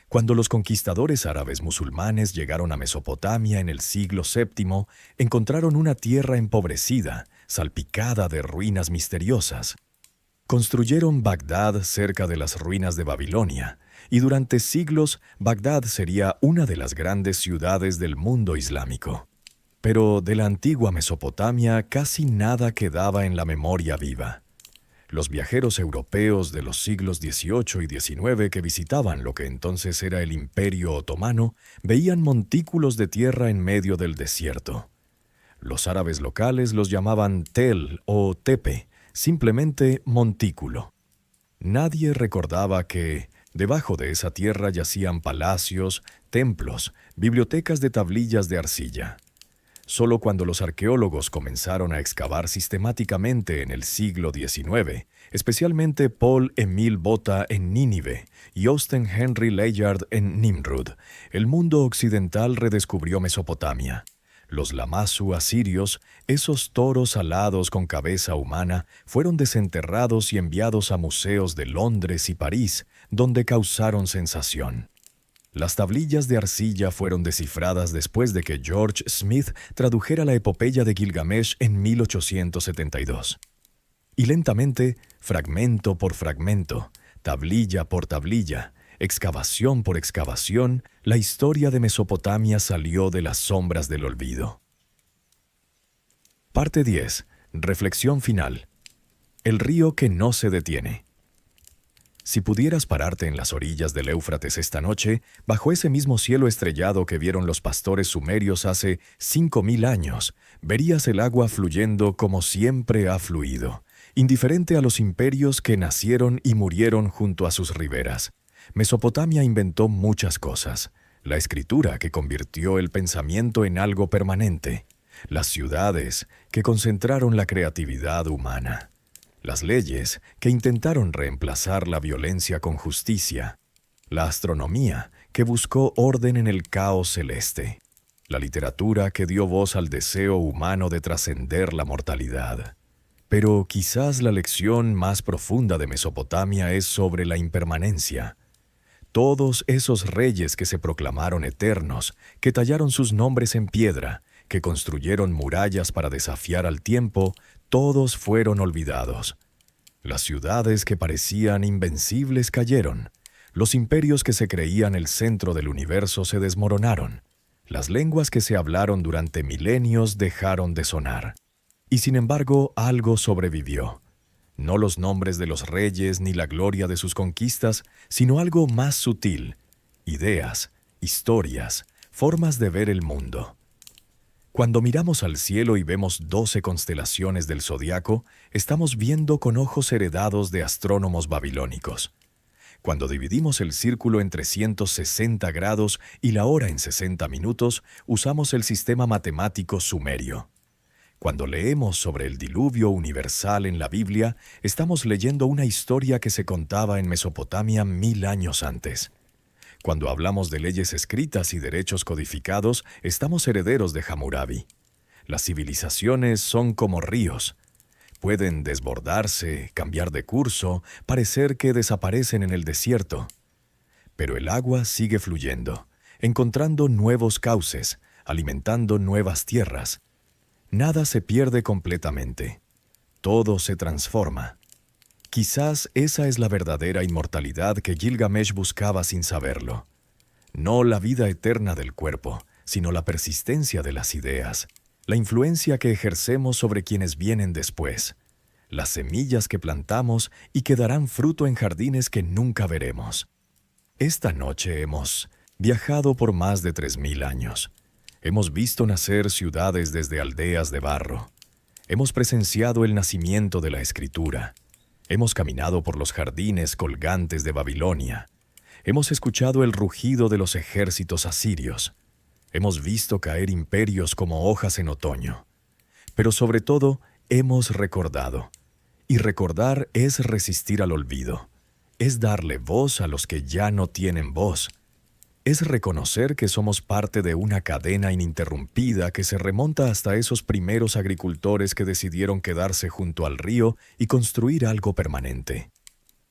Cuando los conquistadores árabes musulmanes llegaron a Mesopotamia en el siglo VII, encontraron una tierra empobrecida, salpicada de ruinas misteriosas. Construyeron Bagdad cerca de las ruinas de Babilonia, y durante siglos Bagdad sería una de las grandes ciudades del mundo islámico. Pero de la antigua Mesopotamia casi nada quedaba en la memoria viva. Los viajeros europeos de los siglos XVIII y XIX que visitaban lo que entonces era el Imperio Otomano veían montículos de tierra en medio del desierto. Los árabes locales los llamaban tel o tepe, simplemente montículo. Nadie recordaba que debajo de esa tierra yacían palacios, templos, bibliotecas de tablillas de arcilla. Solo cuando los arqueólogos comenzaron a excavar sistemáticamente en el siglo XIX, especialmente Paul-Émile Botta en Nínive y Austen Henry Layard en Nimrud, el mundo occidental redescubrió Mesopotamia. Los Lamassu asirios, esos toros alados con cabeza humana, fueron desenterrados y enviados a museos de Londres y París, donde causaron sensación. Las tablillas de arcilla fueron descifradas después de que George Smith tradujera la epopeya de Gilgamesh en 1872. Y lentamente, fragmento por fragmento, tablilla por tablilla, excavación por excavación, la historia de Mesopotamia salió de las sombras del olvido. Parte 10. Reflexión final. El río que no se detiene. Si pudieras pararte en las orillas del Éufrates esta noche, bajo ese mismo cielo estrellado que vieron los pastores sumerios hace 5000 años, verías el agua fluyendo como siempre ha fluido, indiferente a los imperios que nacieron y murieron junto a sus riberas. Mesopotamia inventó muchas cosas: la escritura, que convirtió el pensamiento en algo permanente; las ciudades, que concentraron la creatividad humana; las leyes, que intentaron reemplazar la violencia con justicia; la astronomía, que buscó orden en el caos celeste; la literatura, que dio voz al deseo humano de trascender la mortalidad. Pero quizás la lección más profunda de Mesopotamia es sobre la impermanencia. Todos esos reyes que se proclamaron eternos, que tallaron sus nombres en piedra, que construyeron murallas para desafiar al tiempo, todos fueron olvidados. Las ciudades que parecían invencibles cayeron. Los imperios que se creían el centro del universo se desmoronaron. Las lenguas que se hablaron durante milenios dejaron de sonar. Y sin embargo, algo sobrevivió. No los nombres de los reyes ni la gloria de sus conquistas, sino algo más sutil: ideas, historias, formas de ver el mundo. Cuando miramos al cielo y vemos 12 constelaciones del zodiaco, estamos viendo con ojos heredados de astrónomos babilónicos. Cuando dividimos el círculo en 360 grados y la hora en 60 minutos, usamos el sistema matemático sumerio. Cuando leemos sobre el diluvio universal en la Biblia, estamos leyendo una historia que se contaba en Mesopotamia 1000 años antes. Cuando hablamos de leyes escritas y derechos codificados, estamos herederos de Hammurabi. Las civilizaciones son como ríos. Pueden desbordarse, cambiar de curso, parecer que desaparecen en el desierto. Pero el agua sigue fluyendo, encontrando nuevos cauces, alimentando nuevas tierras. Nada se pierde completamente. Todo se transforma. Quizás esa es la verdadera inmortalidad que Gilgamesh buscaba sin saberlo. No la vida eterna del cuerpo, sino la persistencia de las ideas, la influencia que ejercemos sobre quienes vienen después, las semillas que plantamos y que darán fruto en jardines que nunca veremos. Esta noche hemos viajado por más de 3000 años. Hemos visto nacer ciudades desde aldeas de barro. Hemos presenciado el nacimiento de la escritura. Hemos caminado por los jardines colgantes de Babilonia. Hemos escuchado el rugido de los ejércitos asirios. Hemos visto caer imperios como hojas en otoño. Pero sobre todo, hemos recordado. Y recordar es resistir al olvido. Es darle voz a los que ya no tienen voz. Es reconocer que somos parte de una cadena ininterrumpida que se remonta hasta esos primeros agricultores que decidieron quedarse junto al río y construir algo permanente.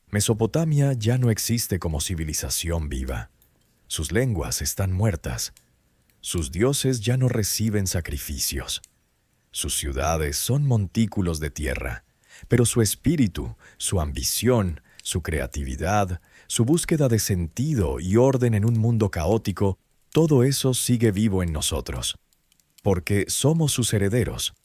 Mesopotamia ya no existe como civilización viva. Sus lenguas están muertas. Sus dioses ya no reciben sacrificios. Sus ciudades son montículos de tierra, pero su espíritu, su ambición, su creatividad, su búsqueda de sentido y orden en un mundo caótico, todo eso sigue vivo en nosotros, porque somos sus herederos.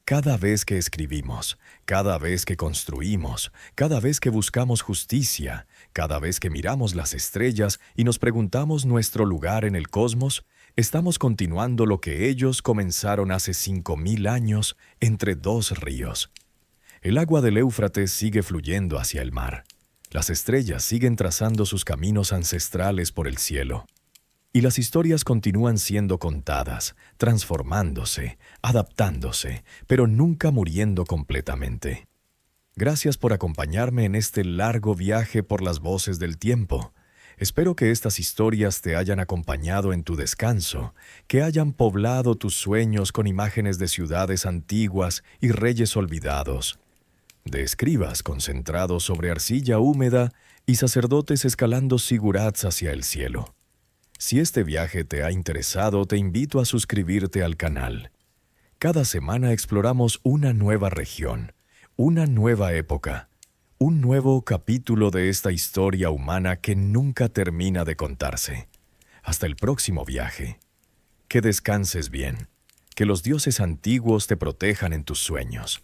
Cada vez que escribimos, cada vez que construimos, cada vez que buscamos justicia, cada vez que miramos las estrellas y nos preguntamos nuestro lugar en el cosmos, estamos continuando lo que ellos comenzaron hace 5000 años entre 2 ríos. El agua del Éufrates sigue fluyendo hacia el mar. Las estrellas siguen trazando sus caminos ancestrales por el cielo. Y las historias continúan siendo contadas, transformándose, adaptándose, pero nunca muriendo completamente. Gracias por acompañarme en este largo viaje por las voces del tiempo. Espero que estas historias te hayan acompañado en tu descanso, que hayan poblado tus sueños con imágenes de ciudades antiguas y reyes olvidados, de escribas concentrados sobre arcilla húmeda y sacerdotes escalando sigurats hacia el cielo. Si este viaje te ha interesado, te invito a suscribirte al canal. Cada semana exploramos una nueva región, una nueva época, un nuevo capítulo de esta historia humana que nunca termina de contarse. Hasta el próximo viaje. Que descanses bien, que los dioses antiguos te protejan en tus sueños.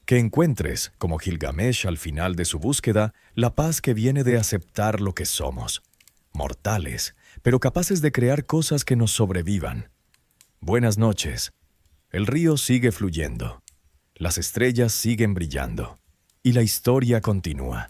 Que encuentres, como Gilgamesh al final de su búsqueda, la paz que viene de aceptar lo que somos. Mortales, pero capaces de crear cosas que nos sobrevivan. Buenas noches. El río sigue fluyendo. Las estrellas siguen brillando. Y la historia continúa.